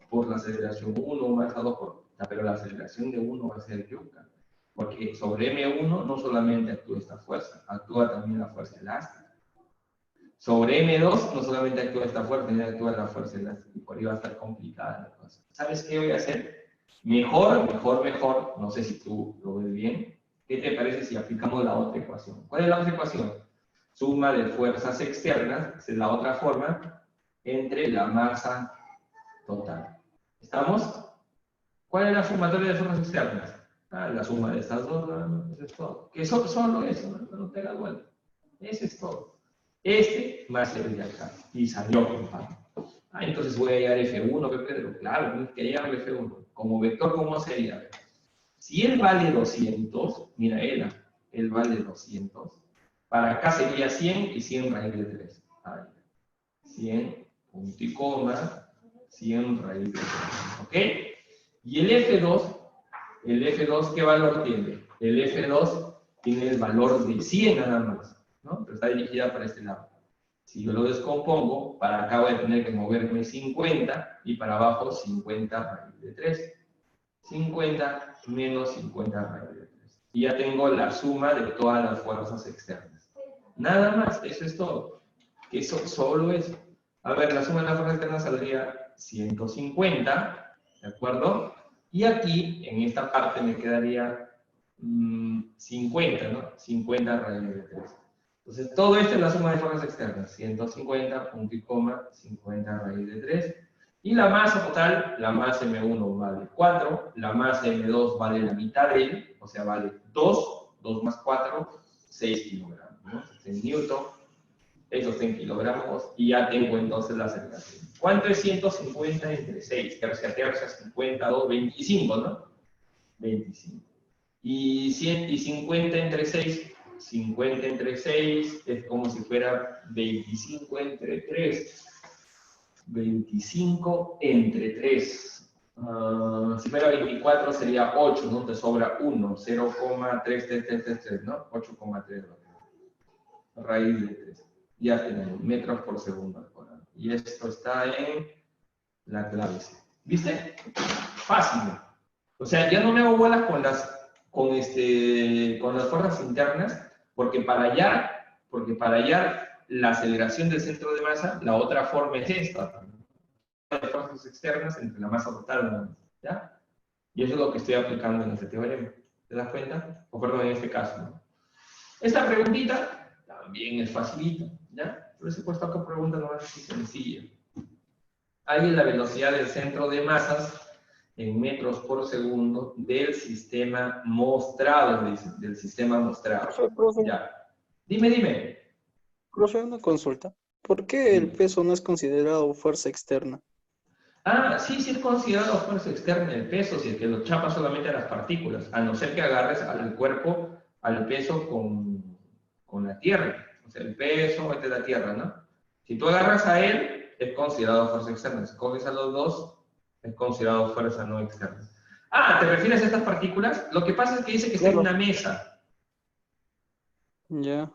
por la aceleración 1, masa 2 por... Pero la aceleración de 1 va a ser yuca. Porque sobre M1 no solamente actúa esta fuerza, actúa también la fuerza elástica. Sobre M2 no solamente actúa esta fuerza, también actúa la fuerza elástica. Y por ahí va a estar complicada la cosa. ¿Sabes qué voy a hacer? Mejor, no sé si tú lo ves bien. ¿Qué te parece si aplicamos la otra ecuación? ¿Cuál es la otra ecuación? Suma de fuerzas externas, es la otra forma, entre la masa total. ¿Estamos? ¿Cuál es la sumatoria de fuerzas externas? La suma de estas dos, eso es todo. Que solo eso, no te das vuelta. Eso es todo. Este más el de acá. Y salió, compadre. Entonces voy a llegar a F1, ¿qué Pedro? Claro, tienes que llegar a F1. Como vector, ¿cómo sería? Si él vale 200, mira, él vale 200. Para acá sería 100 y 100 raíz de 3. 100, punto y coma, 100 raíz de 3. ¿Ok? Y el F2, ¿qué valor tiene? El F2 tiene el valor de 100 nada más, ¿no? Pero está dirigida para este lado. Si yo lo descompongo, para acá voy a tener que moverme 50 y para abajo 50 raíz de 3. 50 menos 50 raíz de 3. Y ya tengo la suma de todas las fuerzas externas. Nada más, eso es todo. Eso solo es. A ver, la suma de las fuerzas externas saldría 150, ¿de acuerdo? Y aquí, en esta parte, me quedaría 50, ¿no? 50 raíz de 3. Entonces, todo esto es la suma de fuerzas externas. 150, punto y coma, 50 raíz de 3. Y la masa total, la masa M1 vale 4, la masa M2 vale la mitad de él, o sea, vale 2 más 4, 6 kilogramos, ¿no? En newton, eso está en kilogramos, y ya tengo entonces la aceleración. ¿Cuánto es 150 entre 6? Tercia, 50, 2, 25, ¿no? 25. Y 50 entre 6, 50 entre 6 es como si fuera 25 entre 3. 25 entre 3. Si fuera 24 sería 8, ¿no? Te sobra 1, 0,3333, ¿no? 8,3 raíz de 3. Ya tenemos metros por segundo al cuadrado. Y esto está en la clave C. ¿Viste? Fácil. O sea, ya no me hago bolas con las fuerzas internas, porque para hallar la aceleración del centro de masa, la otra forma es esta. Las fuerzas externas entre la masa total, ¿ya? Y eso es lo que estoy aplicando en este teorema. ¿Te das cuenta? O perdón, en este caso, ¿no? Esta preguntita también es facilita, ¿ya? Pero he puesto acá pregunta no es así sencilla. Hay la velocidad del centro de masas en metros por segundo del sistema mostrado, del sistema mostrado. Profe, Ya. Dime. profe, una consulta. ¿Por qué el peso no es considerado fuerza externa? Sí es considerado fuerza externa el peso, si es que lo chapa solamente a las partículas, a no ser que agarres al cuerpo, al peso con la Tierra. O sea, el peso es de la Tierra, ¿no? Si tú agarras a él, es considerado fuerza externa. Si coges a los dos, es considerado fuerza no externa. ¿Te refieres a estas partículas? Lo que pasa es que dice que está en una mesa. Ya.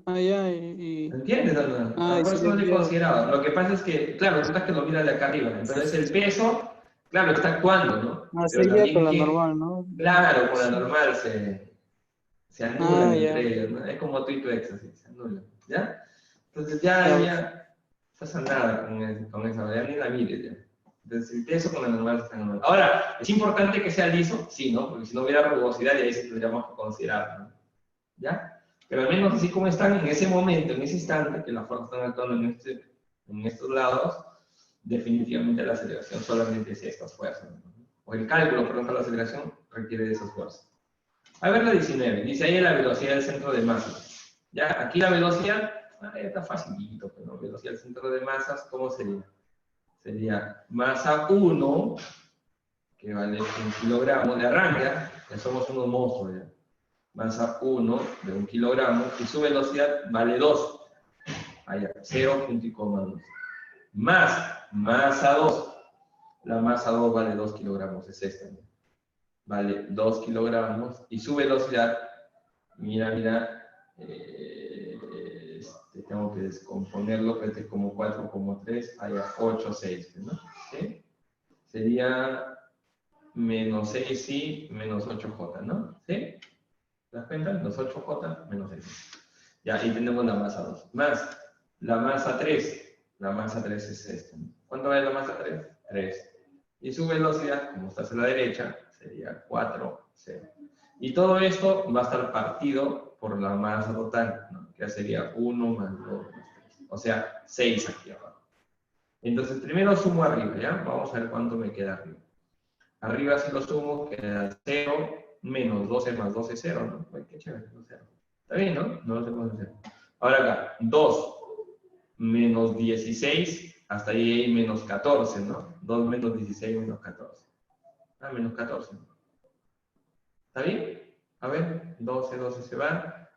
Ya, ¿Entiendes? Por eso no es considerado. Lo que pasa es que, claro, resulta que lo mira de acá arriba. Entonces el peso, claro, está actuando, ¿no? Sería con la normal, ¿no? Claro, con la normal se anulan ya. entre ellos, ¿no? Es como tú y tu ex, así, se anulan, ¿ya? Entonces ya no pasa nada con esa, ya ni la mires, ya. Entonces el peso con la normal se están anulando. Ahora, ¿es importante que sea liso? Sí, ¿no? Porque si no hubiera rugosidad, ya ahí sí tendríamos que considerar, ¿no? ¿Ya? Pero al menos así como están en ese momento, en ese instante, que las fuerzas están actuando en estos lados, definitivamente la aceleración solamente es estas fuerzas, ¿no? O el cálculo, perdón, para la aceleración requiere de esas fuerzas. A ver la 19, dice ahí la velocidad del centro de masas. Ya, aquí la velocidad, está facilito, pero ¿no? Velocidad del centro de masas, ¿cómo sería? Sería masa 1, que vale 1 kilogramo de arranque, ya somos unos monstruos ya. Masa 1 de 1 kilogramo, y su velocidad vale 2. Allá, 0.2. Más masa 2. La masa 2 vale 2 kilogramos, es esta, ¿no? Vale 2 kilogramos, y su velocidad, mira, tengo que descomponerlo, que es como 4,3, allá 8,6, ¿no? ¿Sí? Sería menos 6 y menos 8J, ¿no? ¿Sí? ¿Te das cuenta? Menos 8J menos 6. Ya, ahí tenemos la masa 2. Más la masa 3. La masa 3 es esta, ¿no? ¿Cuánto vale la masa 3? 3. Y su velocidad, como está hacia la derecha, sería 4, 0. Y todo esto va a estar partido por la masa total, ¿no? Que sería 1 más 2 más 3. O sea, 6 aquí abajo. Entonces, primero sumo arriba, ¿ya? Vamos a ver cuánto me queda arriba. Arriba si lo sumo, queda 0 menos 12 más 12 es 0, ¿no? Ay, qué chévere, 0. Está bien, ¿no? No lo tengo que hacer. Ahora acá, 2 menos 16, hasta ahí hay menos 14, ¿no? 2 menos 16 menos 14. Menos 14. ¿Está bien? A ver, 12, 12 se va.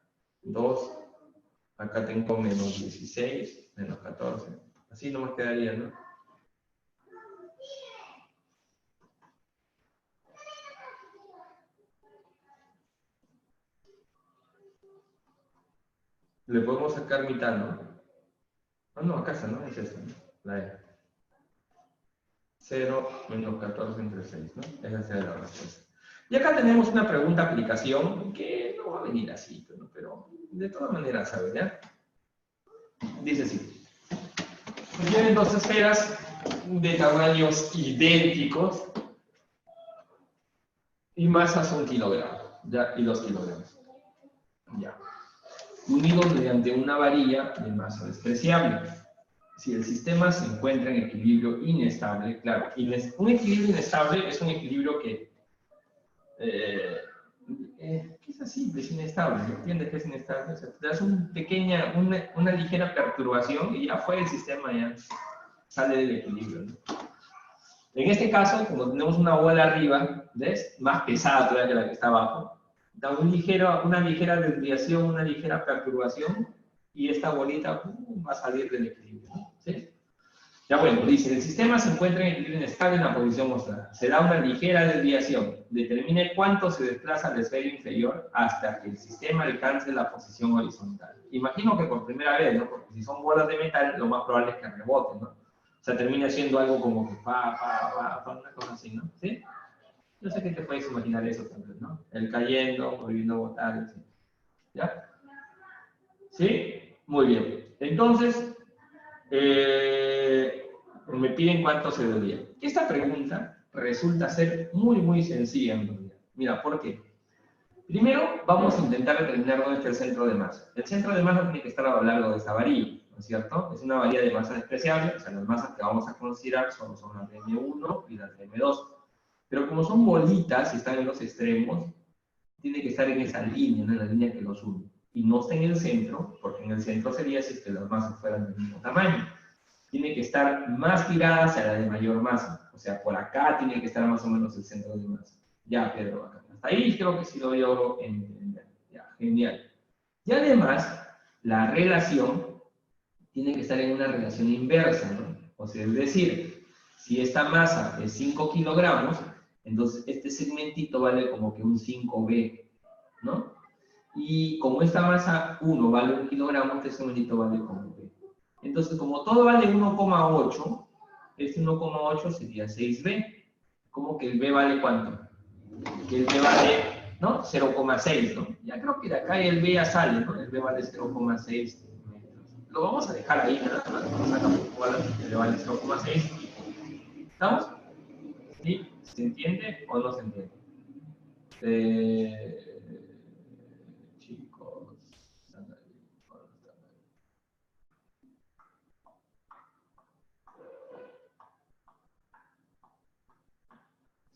2, acá tengo menos 16, menos 14. Así nomás quedaría, ¿no? Le podemos sacar mitad, ¿no? No, acá está, ¿no? Es esta, ¿no? La E. 0 menos 14 entre 6, ¿no? Esa sería la respuesta. Y acá tenemos una pregunta aplicación que no va a venir así, ¿no? Pero de todas maneras, ¿sabes? ¿Ya? Dice así. Tienen dos esferas de tamaños idénticos y masas 1 kilogramo, ¿ya? Y 2 kilogramos. Ya. Unidos mediante una varilla de masa despreciable. Si el sistema se encuentra en equilibrio inestable, claro, un equilibrio inestable es un equilibrio que es así, es inestable, ¿entiendes que es inestable? O sea, te das una ligera perturbación y ya fue el sistema, ya sale del equilibrio, ¿no? En este caso, como tenemos una bola arriba, ¿ves? Más pesada todavía que la que está abajo, da una ligera desviación, una ligera perturbación, y esta bolita va a salir del equilibrio, ¿no? ¿Sí? Ya bueno, dice, el sistema se encuentra en equilibrio inestable en la posición mostrada. Se da una ligera desviación. Determine cuánto se desplaza la esfera inferior hasta que el sistema alcance la posición horizontal. Imagino que por primera vez, ¿no? Porque si son bolas de metal, lo más probable es que reboten, ¿no? O sea, termina siendo algo como que una cosa así, ¿no? ¿Sí? Yo sé que te puedes imaginar eso también, ¿no? El cayendo, volviendo a botar, etc. ¿Ya? ¿Sí? Muy bien. Entonces, me piden cuánto se debía. Esta pregunta resulta ser muy, muy sencilla en realidad. Mira, ¿por qué? Primero, vamos a intentar determinar dónde está el centro de masa. El centro de masa tiene que estar a lo largo de esta varilla, ¿no es cierto? Es una varilla de masa despreciable, o sea, las masas que vamos a considerar son las de M1 y las de M2. Pero como son bolitas y están en los extremos, tiene que estar en esa línea, ¿no? En la línea que los une. Y no está en el centro, porque en el centro sería si es que las masas fueran del mismo tamaño. Tiene que estar más tirada hacia la de mayor masa. O sea, por acá tiene que estar más o menos el centro de masa. Ya, Pedro, acá. Hasta ahí creo que sí lo veo entender. Ya, genial. Y además, la relación tiene que estar en una relación inversa, ¿no? O sea, es decir, si esta masa es 5 kilogramos, entonces este segmentito vale como que un 5B, ¿no? Y como esta masa 1 vale 1 kilogramo, este segmentito vale como B. Entonces, como todo vale 1,8, este 1,8 sería 6B. ¿Cómo que el B vale cuánto? Que el B vale, ¿no? 0,6, ¿no? Ya creo que de acá el B ya sale, ¿no? El B vale 0,6 metros. Lo vamos a dejar ahí, ¿no? Vamos a calcular que el B vale 0,6. ¿Estamos? ¿Sí? ¿Se entiende o no se entiende? Chicos.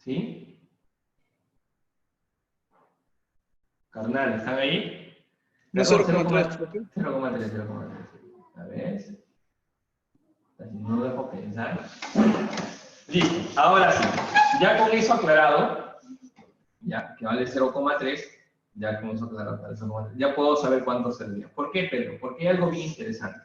¿Sí? Carnal, ¿están ahí? No, 0,3, ¿por qué? 0,3, 0,3. A ver. No dejo pensar. Listo, ahora sí. Ya con eso aclarado, ya que vale 0,3, ya con eso aclarado, vale 0,3, ya puedo saber cuánto saldría. ¿Por qué, Pedro? Porque hay algo bien interesante.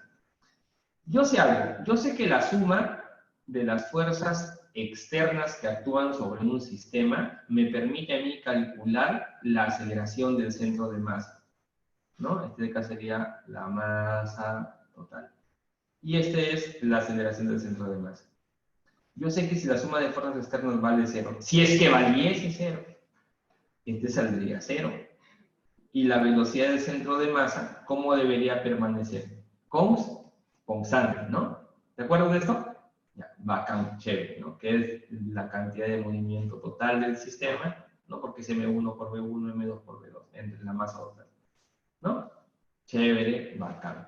Yo sé algo, yo sé que la suma de las fuerzas externas que actúan sobre un sistema me permite a mí calcular la aceleración del centro de masa, ¿no? Este de acá sería la masa total. Y este es la aceleración del centro de masa. Yo sé que si la suma de fuerzas externas vale 0, si es que valiese 0, este saldría 0. Y la velocidad del centro de masa, ¿cómo debería permanecer? Constante, ¿no? ¿De acuerdo con esto? Ya, bacán, chévere, ¿no? Que es la cantidad de movimiento total del sistema, ¿no? Porque es M1 por V1, M2 por V2, entre la masa total, ¿no? Chévere, bacán.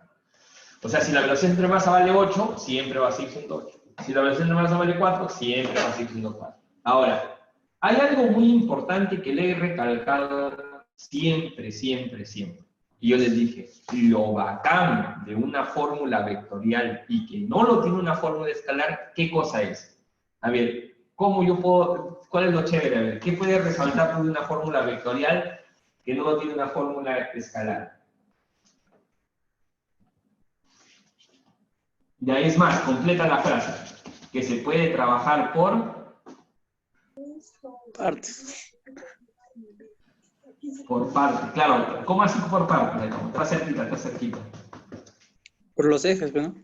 O sea, si la velocidad entre masa vale 8, siempre va a seguir siendo 8. Si la velocidad entre masa vale 4, siempre va a seguir siendo 4. Ahora, hay algo muy importante que le he recalcado siempre, siempre, siempre. Y yo les dije, lo bacán de una fórmula vectorial y que no lo tiene una fórmula escalar, ¿qué cosa es? A ver, ¿cómo yo puedo, cuál es lo chévere? A ver, ¿qué puede resaltar de una fórmula vectorial que no lo tiene una fórmula escalar? Ya es más, completa la frase, que se puede trabajar por Partes. parte. Claro, ¿cómo así por parte? Está cerquita, está cerquita. Por los ejes, ¿no?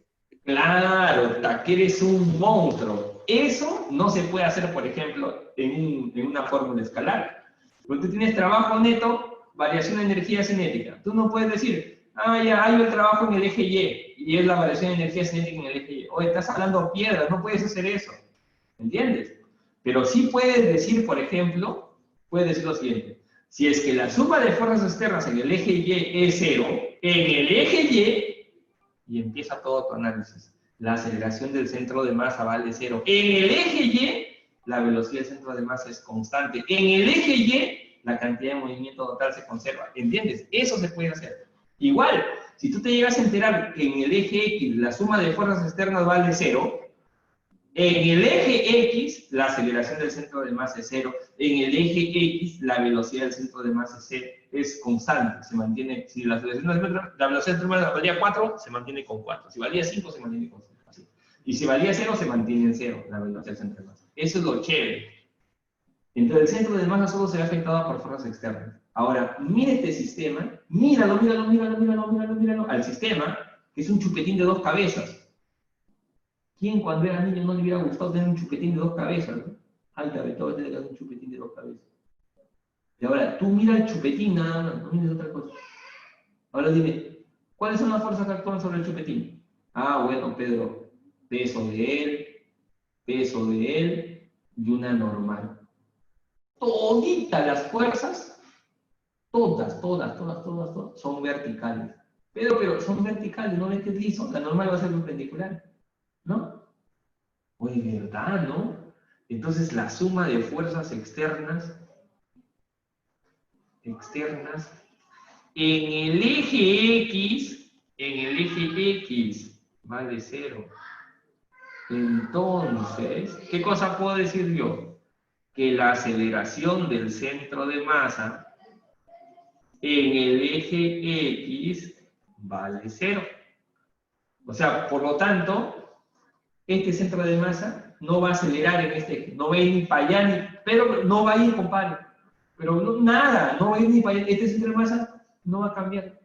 Claro, que eres un monstruo. Eso no se puede hacer, por ejemplo, en una fórmula escalar. Porque tú tienes trabajo neto, variación de energía cinética. Tú no puedes decir, ah, ya, hay el trabajo en el eje Y es la variación de energía cinética en el eje Y. Oye, estás hablando piedras, no puedes hacer eso. ¿Entiendes? Pero sí puedes decir, por ejemplo, puedes decir lo siguiente. Si es que la suma de fuerzas externas en el eje Y es 0, en el eje Y empieza todo tu análisis. La aceleración del centro de masa vale 0. En el eje Y, la velocidad del centro de masa es constante. En el eje Y, la cantidad de movimiento total se conserva. ¿Entiendes? Eso se puede hacer. Igual, si tú te llegas a enterar que en el eje X la suma de fuerzas externas vale 0, en el eje X, la aceleración del centro de masa es 0. En el eje X, la velocidad del centro de masa es constante. Se mantiene, si la velocidad del centro de masa valía 4, se mantiene con 4. Si valía 5, se mantiene con 5. Así. Y si valía 0, se mantiene en 0, la velocidad del centro de masa. Eso es lo chévere. Entonces, el centro de masa solo se ve afectado por fuerzas externas. Ahora, mira este sistema, míralo, al sistema, que es un chupetín de 2 cabezas. ¿Quién cuando era niño no le hubiera gustado tener un chupetín de 2 cabezas? ¿No? Ay, la verdad, voy a tener un chupetín de 2 cabezas. Y ahora, tú mira el chupetín nada más, no mires otra cosa. Ahora dime, ¿cuáles son las fuerzas que actúan sobre el chupetín? Ah, bueno, Pedro, peso de él y una normal. Toditas las fuerzas, todas, son verticales. Pero son verticales, no ves que es liso, la normal va a ser perpendicular, ¿no? Oye, ¿verdad, no? Entonces la suma de fuerzas externas en el eje X vale 0. Entonces, ¿qué cosa puedo decir yo? Que la aceleración del centro de masa en el eje X vale 0. O sea, por lo tanto, este centro de masa no va a acelerar en este eje, no va a ir ni para allá, pero no va a ir, compadre. Pero no, nada, no va a ir ni para allá, este centro de masa no va a cambiar.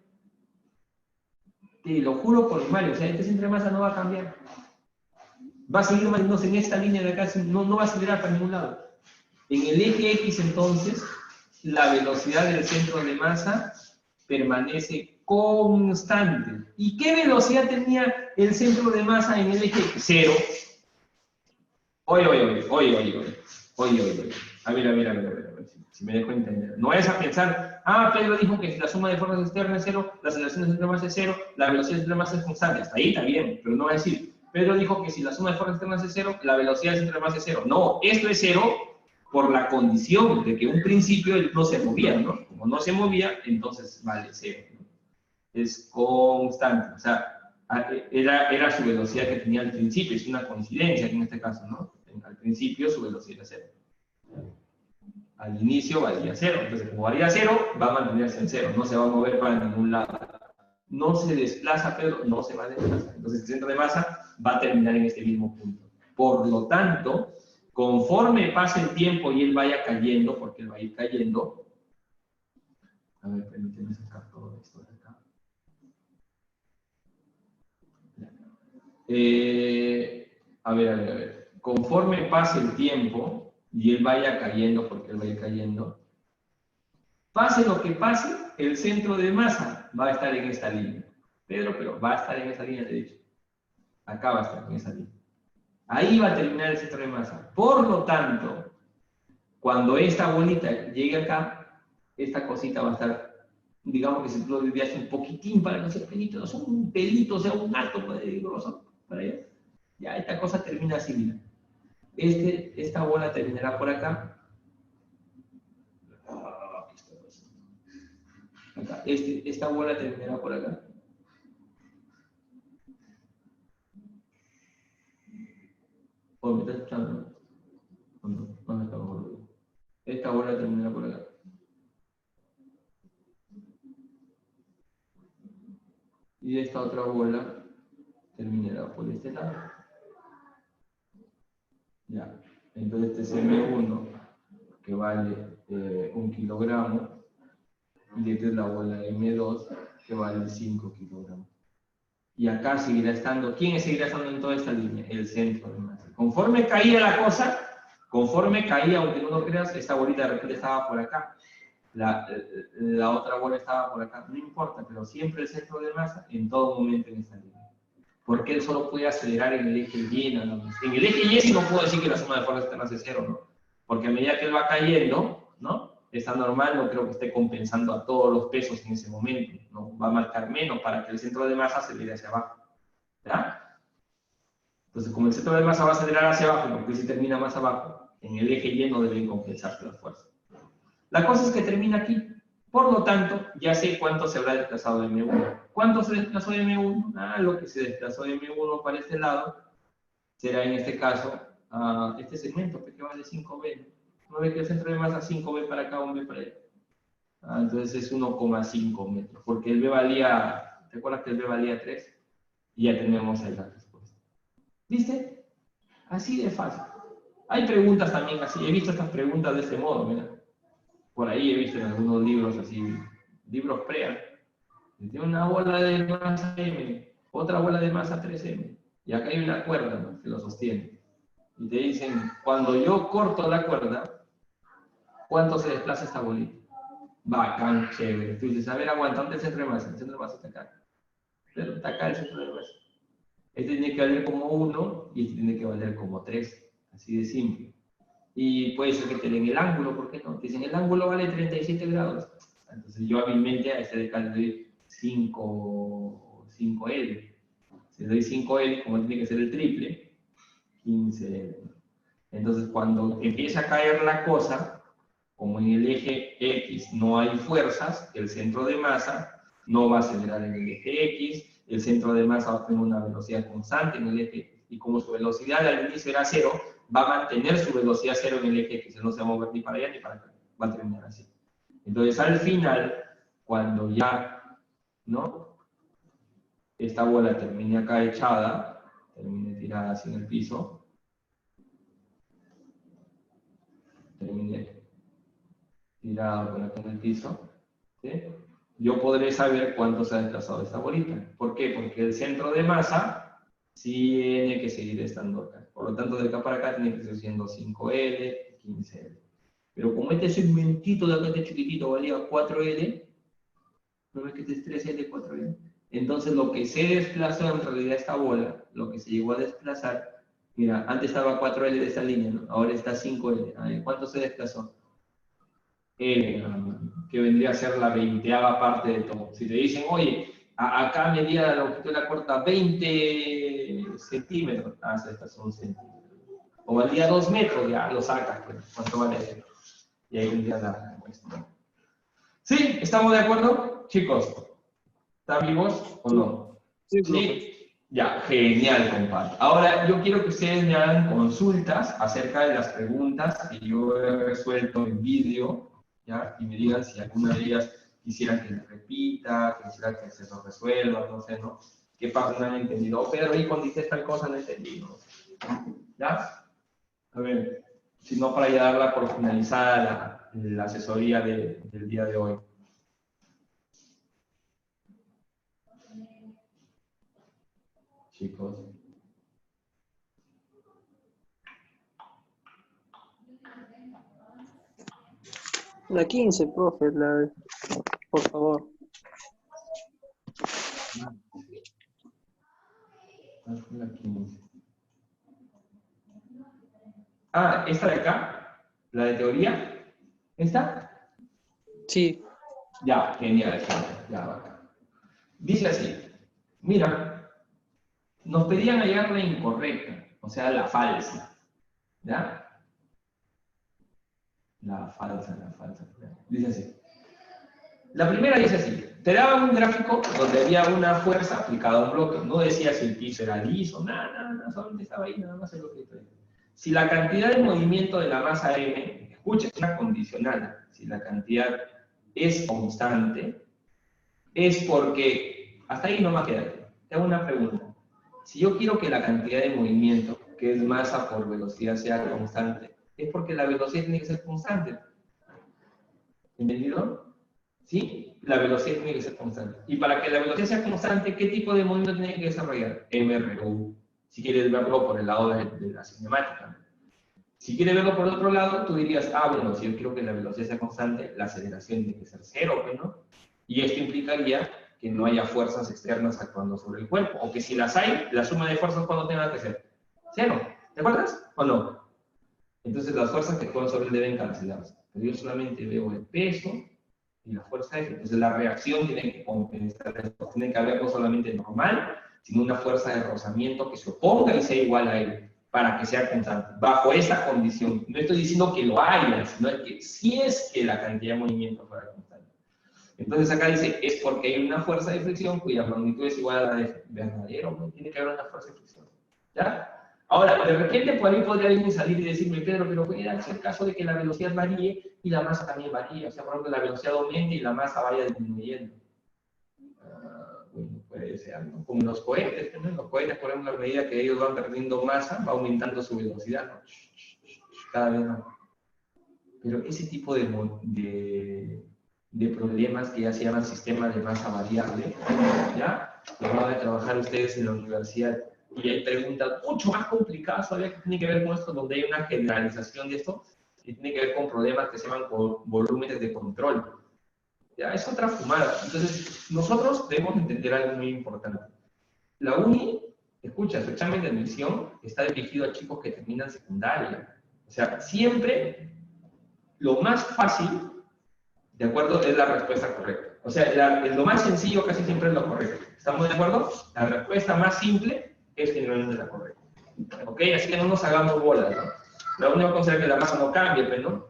Te lo juro por mi Mario, o sea, este centro de masa no va a cambiar. Va a seguir moviéndose en esta línea de acá, no va a acelerar para ningún lado. En el eje X, entonces, la velocidad del centro de masa permanece constante. ¿Y qué velocidad tenía el centro de masa en el eje X? 0. Oye. A ver, si me dejo entender. No es a pensar, Pedro dijo que si la suma de fuerzas externas es 0, la aceleración del centro de masa es 0, la velocidad del centro de masa es constante. Hasta ahí está bien, pero no va a decir, Pedro dijo que si la suma de fuerzas externas es 0, la velocidad del centro de masa es 0. No, esto es 0 por la condición de que un principio él no se movía, ¿no? Como no se movía, entonces vale 0, ¿no? Es constante, o sea, era su velocidad que tenía al principio, es una coincidencia en este caso, ¿no? Al principio su velocidad era 0. Al inicio valía 0, entonces como valía 0, va a mantenerse en 0, no se va a mover para ningún lado. No se desplaza, pero no se va a desplazar. Entonces el centro de masa va a terminar en este mismo punto. Por lo tanto, conforme pase el tiempo y él vaya cayendo, porque él va a ir cayendo, a ver, permíteme sacar todo esto de acá. A ver. Conforme pase el tiempo y él vaya cayendo, porque él va a ir cayendo, pase lo que pase, el centro de masa va a estar en esta línea. Pedro, pero va a estar en esa línea, de hecho. Acá va a estar en esa línea. Ahí va a terminar el centro de masa. Por lo tanto, cuando esta bolita llegue acá, esta cosita va a estar, digamos que si tú lo desvías un poquitín para que sea pelito, no sea un pelito, o sea un alto grosor para allá. Ya esta cosa termina así, mira. Esta bola terminará por acá. Acá. Esta bola terminará por acá. ¿O me estás escuchando? No me estamos volviendo. Esta bola terminará por acá. Y esta otra bola terminará por este lado. Ya. Entonces este es M1, que vale 1 kilogramo. Y esta es la bola M2, que vale 5 kilogramos. Y acá seguirá estando, ¿quién seguirá estando en toda esta línea? El centro de masa. Conforme caía la cosa, aunque no lo creas, esta bolita de repente estaba por acá. La otra bola estaba por acá. No importa, pero siempre el centro de masa en todo momento en esta línea. Porque él solo puede acelerar en el eje Y. ¿No? En el eje Y sí no puedo decir que la suma de fuerzas externas es 0, ¿no? Porque a medida que él va cayendo, ¿no? Está normal, no creo que esté compensando a todos los pesos en ese momento, ¿no? Va a marcar menos para que el centro de masa acelere hacia abajo, ¿ya? Entonces, como el centro de masa va a acelerar hacia abajo, porque si termina más abajo, en el eje Y no deben compensarse las fuerzas. La cosa es que termina aquí. Por lo tanto, ya sé cuánto se habrá desplazado de M1. ¿Cuánto se desplazó de M1? Lo que se desplazó de M1 para este lado será en este caso este segmento, que vale 5B. ¿No ve que el centro de masa 5B para acá, 1B para allá? Entonces es 1,5 metros, porque el B valía, ¿te acuerdas que el B valía 3? Y ya tenemos ahí la respuesta. ¿Viste? Así de fácil. Hay preguntas también así, he visto estas preguntas de este modo, mira. Por ahí he visto en algunos libros así, libros PREA. Tiene una bola de masa M, otra bola de masa 3M, y acá hay una cuerda, ¿no?, que lo sostiene. Y te dicen, cuando yo corto la cuerda, ¿cuánto se desplaza esta bolita? Bacán, chévere. Tú dices, a ver, aguanta, ¿dónde es el centro de masa? El centro de masa está acá. Pero está acá el centro de masa. Este tiene que valer como 1 y este tiene que valer como 3. Así de simple. Y puede ser que te den el ángulo, ¿por qué no? Te dicen, el ángulo vale 37 grados. Entonces yo hábilmente a este de acá le doy 5L. Si le doy 5L, como tiene que ser el triple, 15L. Entonces cuando empieza a caer la cosa, como en el eje X no hay fuerzas, el centro de masa no va a acelerar en el eje X, el centro de masa va a tener una velocidad constante en el eje X, y como su velocidad al inicio era 0, va a mantener su velocidad 0 en el eje X, no se va a mover ni para allá ni para acá, va a terminar así. Entonces al final, cuando ya, ¿no?, esta bola termine acá echada, termine tirada así en el piso, termine tirada por acá en el piso, ¿sí?, yo podré saber cuánto se ha desplazado esta bolita. ¿Por qué? Porque el centro de masa tiene que seguir estando acá. Por lo tanto, de acá para acá tiene que seguir siendo 5L, 15L. Pero como este segmentito de acá, este chiquitito, valía 4L, ¿no ves que este es 3L, 4L? Entonces, lo que se desplazó en realidad esta bola, lo que se llegó a desplazar, mira, antes estaba 4L de esta línea, ¿no? Ahora está 5L. A ver, ¿cuánto se desplazó? L, que vendría a ser la 20ª parte de todo. Si te dicen, oye, acá medía la longitud de la cuerda 20 centímetros, se desplazó 1 centímetro. o valía 2 metros, ya lo sacas, pues, ¿cuánto vale? Y ahí vendría la cuestión. ¿Sí? ¿Estamos de acuerdo, chicos? ¿Están vivos o no? Sí, profe. ¿Sí? Ya, genial, compadre. Ahora, yo quiero que ustedes me hagan consultas acerca de las preguntas que yo he resuelto en vídeo, ¿ya? Y me digan si alguna de ellas quisieran que les repita, quisieran que se lo resuelva, no sé, ¿no? ¿Qué pasa? No han entendido. Oh, Pedro, ahí cuando dices tal cosa no entendí, ¿no? ¿Ya? A ver, si no, para ya darla por finalizada la asesoría del día de hoy. Chicos. La 15, profe, por favor. La 15. Ah, ¿esta de acá? ¿La de teoría? ¿Esta? Sí. Ya, genial, genial. Ya, bacán. Dice así, mira, nos pedían hallar la incorrecta, o sea, la falsa. ¿Ya? La falsa. Dice así. La primera dice así, te daba un gráfico donde había una fuerza aplicada a un bloque, no decía si el piso era liso, nada, solamente estaba ahí, nada más el bloque. Si la cantidad de movimiento de la masa M, escucha, es una condicional, si la cantidad es constante, es porque, hasta ahí no me queda. Te hago una pregunta. Si yo quiero que la cantidad de movimiento, que es masa por velocidad, sea constante, es porque la velocidad tiene que ser constante. ¿Entendido? ¿Sí? La velocidad tiene que ser constante. Y para que la velocidad sea constante, ¿qué tipo de movimiento tiene que desarrollar? MRU. Si quieres verlo por el lado de la cinemática. Si quieres verlo por el otro lado, tú dirías, ah, bueno, si yo quiero que la velocidad sea constante, la aceleración tiene que ser cero, ¿no? Y esto implicaría que no haya fuerzas externas actuando sobre el cuerpo, o que si las hay, la suma de fuerzas, ¿cuándo tenga que ser? Cero. ¿Te acuerdas? ¿O no? Entonces las fuerzas que actúan sobre él deben cancelarse. Pero yo solamente veo el peso y la fuerza F. Entonces la reacción tiene que compensar esto. Tiene que haber no solamente normal, sino una fuerza de rozamiento que se oponga y sea igual a él, para que sea constante. Bajo esa condición. No estoy diciendo que lo haya, sino que si es que la cantidad de movimiento fuera constante. Entonces acá dice, es porque hay una fuerza de fricción cuya magnitud es igual a la de verdadero, ¿no? Tiene que haber una fuerza de fricción. ¿Ya? Ahora, de repente por ahí podría alguien salir y decirme, Pedro, pero puede darse el caso de que la velocidad varíe y la masa también varíe. O sea, por ejemplo, la velocidad aumente y la masa vaya disminuyendo. Bueno, puede ser, ¿no? Como los cohetes, ¿no? Los cohetes, por ejemplo, a medida que ellos van perdiendo masa, va aumentando su velocidad, ¿no? Cada vez más. Pero ese tipo de problemas que ya se llaman sistemas de masa variable, ¿ya? Lo van a trabajar ustedes en la universidad. Y hay preguntas mucho más complicadas todavía que tienen que ver con esto, donde hay una generalización de esto, y tiene que ver con problemas que se llaman volúmenes de control. Ya, es otra fumada. Entonces, nosotros debemos entender algo muy importante. La uni, escucha, su examen de admisión está dirigido a chicos que terminan secundaria. O sea, siempre lo más fácil, ¿de acuerdo?, es la respuesta correcta. O sea, lo más sencillo casi siempre es lo correcto. ¿Estamos de acuerdo? La respuesta más simple es generalmente la correcta. ¿Ok? Así que no nos hagamos bolas, ¿no? La uni va a considerar que la masa no cambie, pero ¿no?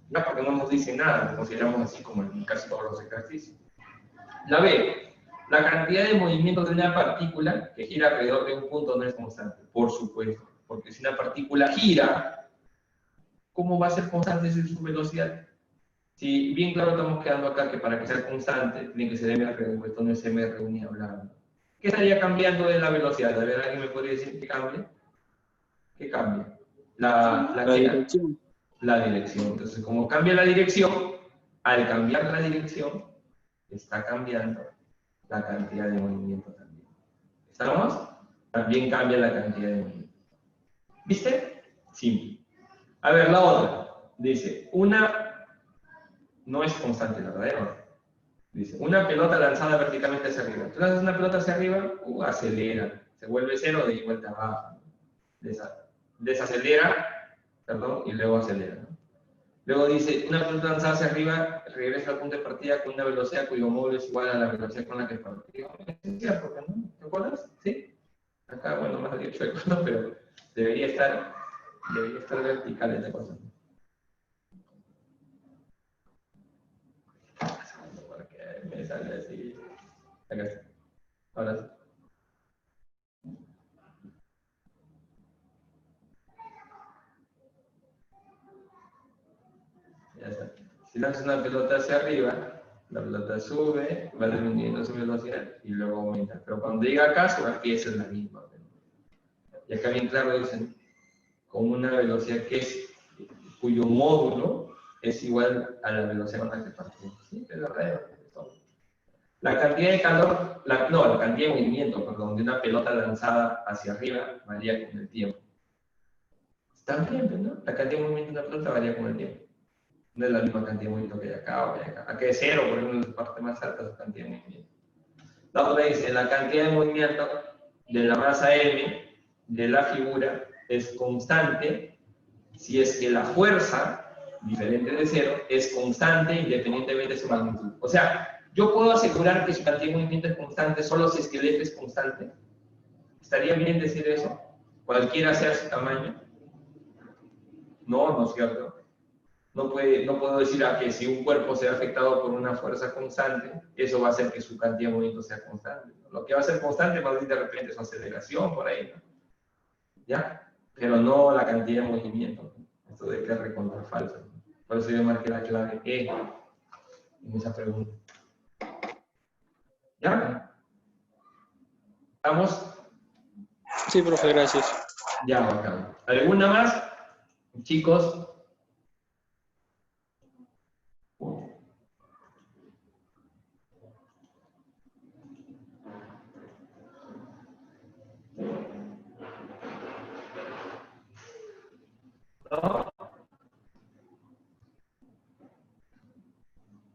Ya porque no nos dice nada, lo consideramos así como en casi todos los ejercicios. La B, la cantidad de movimiento de una partícula que gira alrededor de un punto no es constante, por supuesto. Porque si una partícula gira, ¿cómo va a ser constante su velocidad? Si bien claro estamos quedando acá que para que sea constante tiene que ser MRU, esto no es MRU ni hablar. ¿Qué estaría cambiando de la velocidad? A ver, ¿alguien me podría decir que cambie? ¿Qué cambia? La dirección. La dirección. Entonces, como cambia la dirección, al cambiar la dirección, está cambiando la cantidad de movimiento también. ¿Estamos? También cambia la cantidad de movimiento. ¿Viste? Simple. A ver, la otra. Dice, una no es constante, ¿verdadero? Dice, una pelota lanzada verticalmente hacia arriba. Tú lanzas una pelota hacia arriba, acelera. Se vuelve cero de vuelta abajo. Desacelera, perdón, y luego acelera, ¿no? Luego dice, una pelota lanzada hacia arriba regresa al punto de partida con una velocidad cuyo módulo es igual a la velocidad con la que partió. Es cierto, ¿no? ¿Te acuerdas? ¿Sí? Acá, bueno, más de 8 ¿no? Pero debería estar vertical esta cosa. Porque me sale así. Acá está. Ahora sí. Ya está. Si lanzas una pelota hacia arriba, la pelota sube, va disminuyendo su velocidad y luego aumenta. Pero cuando llega acá, su rapidez es la misma. Y acá bien claro dicen, con una velocidad cuyo módulo es igual a la velocidad con la que partimos. ¿Sí? Es verdad. La cantidad de calor, la cantidad de movimiento, perdón, de una pelota lanzada hacia arriba varía con el tiempo. Está bien, ¿no? La cantidad de movimiento de una pelota varía con el tiempo. No es la misma cantidad de movimiento que hay acá o que hay acá. Aquí es cero, por ejemplo, en la parte más alta es la cantidad de movimiento. La otra dice, la cantidad de movimiento de la masa M de la figura es constante si es que la fuerza, diferente de cero, es constante independientemente de su magnitud. O sea, yo puedo asegurar que su cantidad de movimiento es constante solo si es que el F es constante. ¿Estaría bien decir eso? Cualquiera sea su tamaño. No, no es cierto. No puedo decir que si un cuerpo se ve afectado por una fuerza constante, eso va a hacer que su cantidad de movimiento sea constante. Lo que va a ser constante más bien de repente es su aceleración por ahí, ¿no? ¿Ya? Pero no la cantidad de movimiento. Esto de que es recontra falso. Por eso yo marqué la clave E en esa pregunta. ¿Ya? ¿Estamos? Sí, profe, gracias. Ya, bacán. ¿Alguna más? Chicos. ¿No?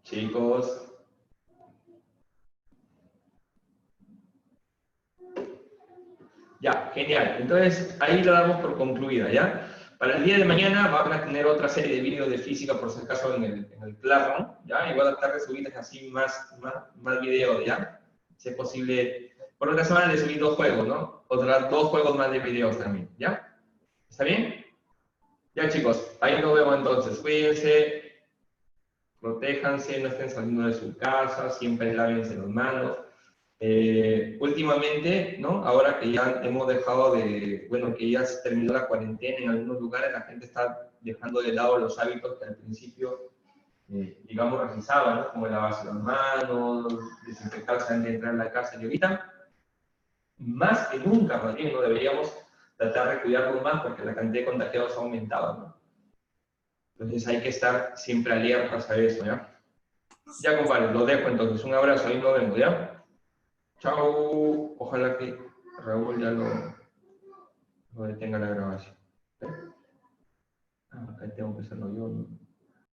Chicos. Ya, genial. Entonces, ahí lo damos por concluida, ¿ya? Para el día de mañana van a tener otra serie de vídeos de física, por si acaso, en el Classroom, ¿ya? Igual a estar subidas así más videos, ¿ya? Si es posible. Por otra semana les subí 2 juegos, ¿no? Otras 2 juegos más de videos también, ¿ya? ¿Está bien? Ya, chicos, ahí nos vemos entonces. Cuídense, protéjanse, no estén saliendo de su casa, siempre lávense las manos. Últimamente, ¿no? Ahora que ya hemos dejado que ya se terminó la cuarentena en algunos lugares, la gente está dejando de lado los hábitos que al principio, digamos, realizaban, ¿no? Como lavarse las manos, desinfectarse antes de entrar a la casa. Y ahorita, más que nunca, más bien, ¿no? Deberíamos tratar de cuidarnos más porque la cantidad de contagiados ha aumentado, ¿no? Entonces hay que estar siempre alertas a eso, ¿ya? Ya, compadre, los dejo entonces. Un abrazo, ahí nos vemos, ¿ya? Chao. Ojalá que Raúl ya lo detenga la grabación. Ah, acá tengo que hacerlo yo, ¿no?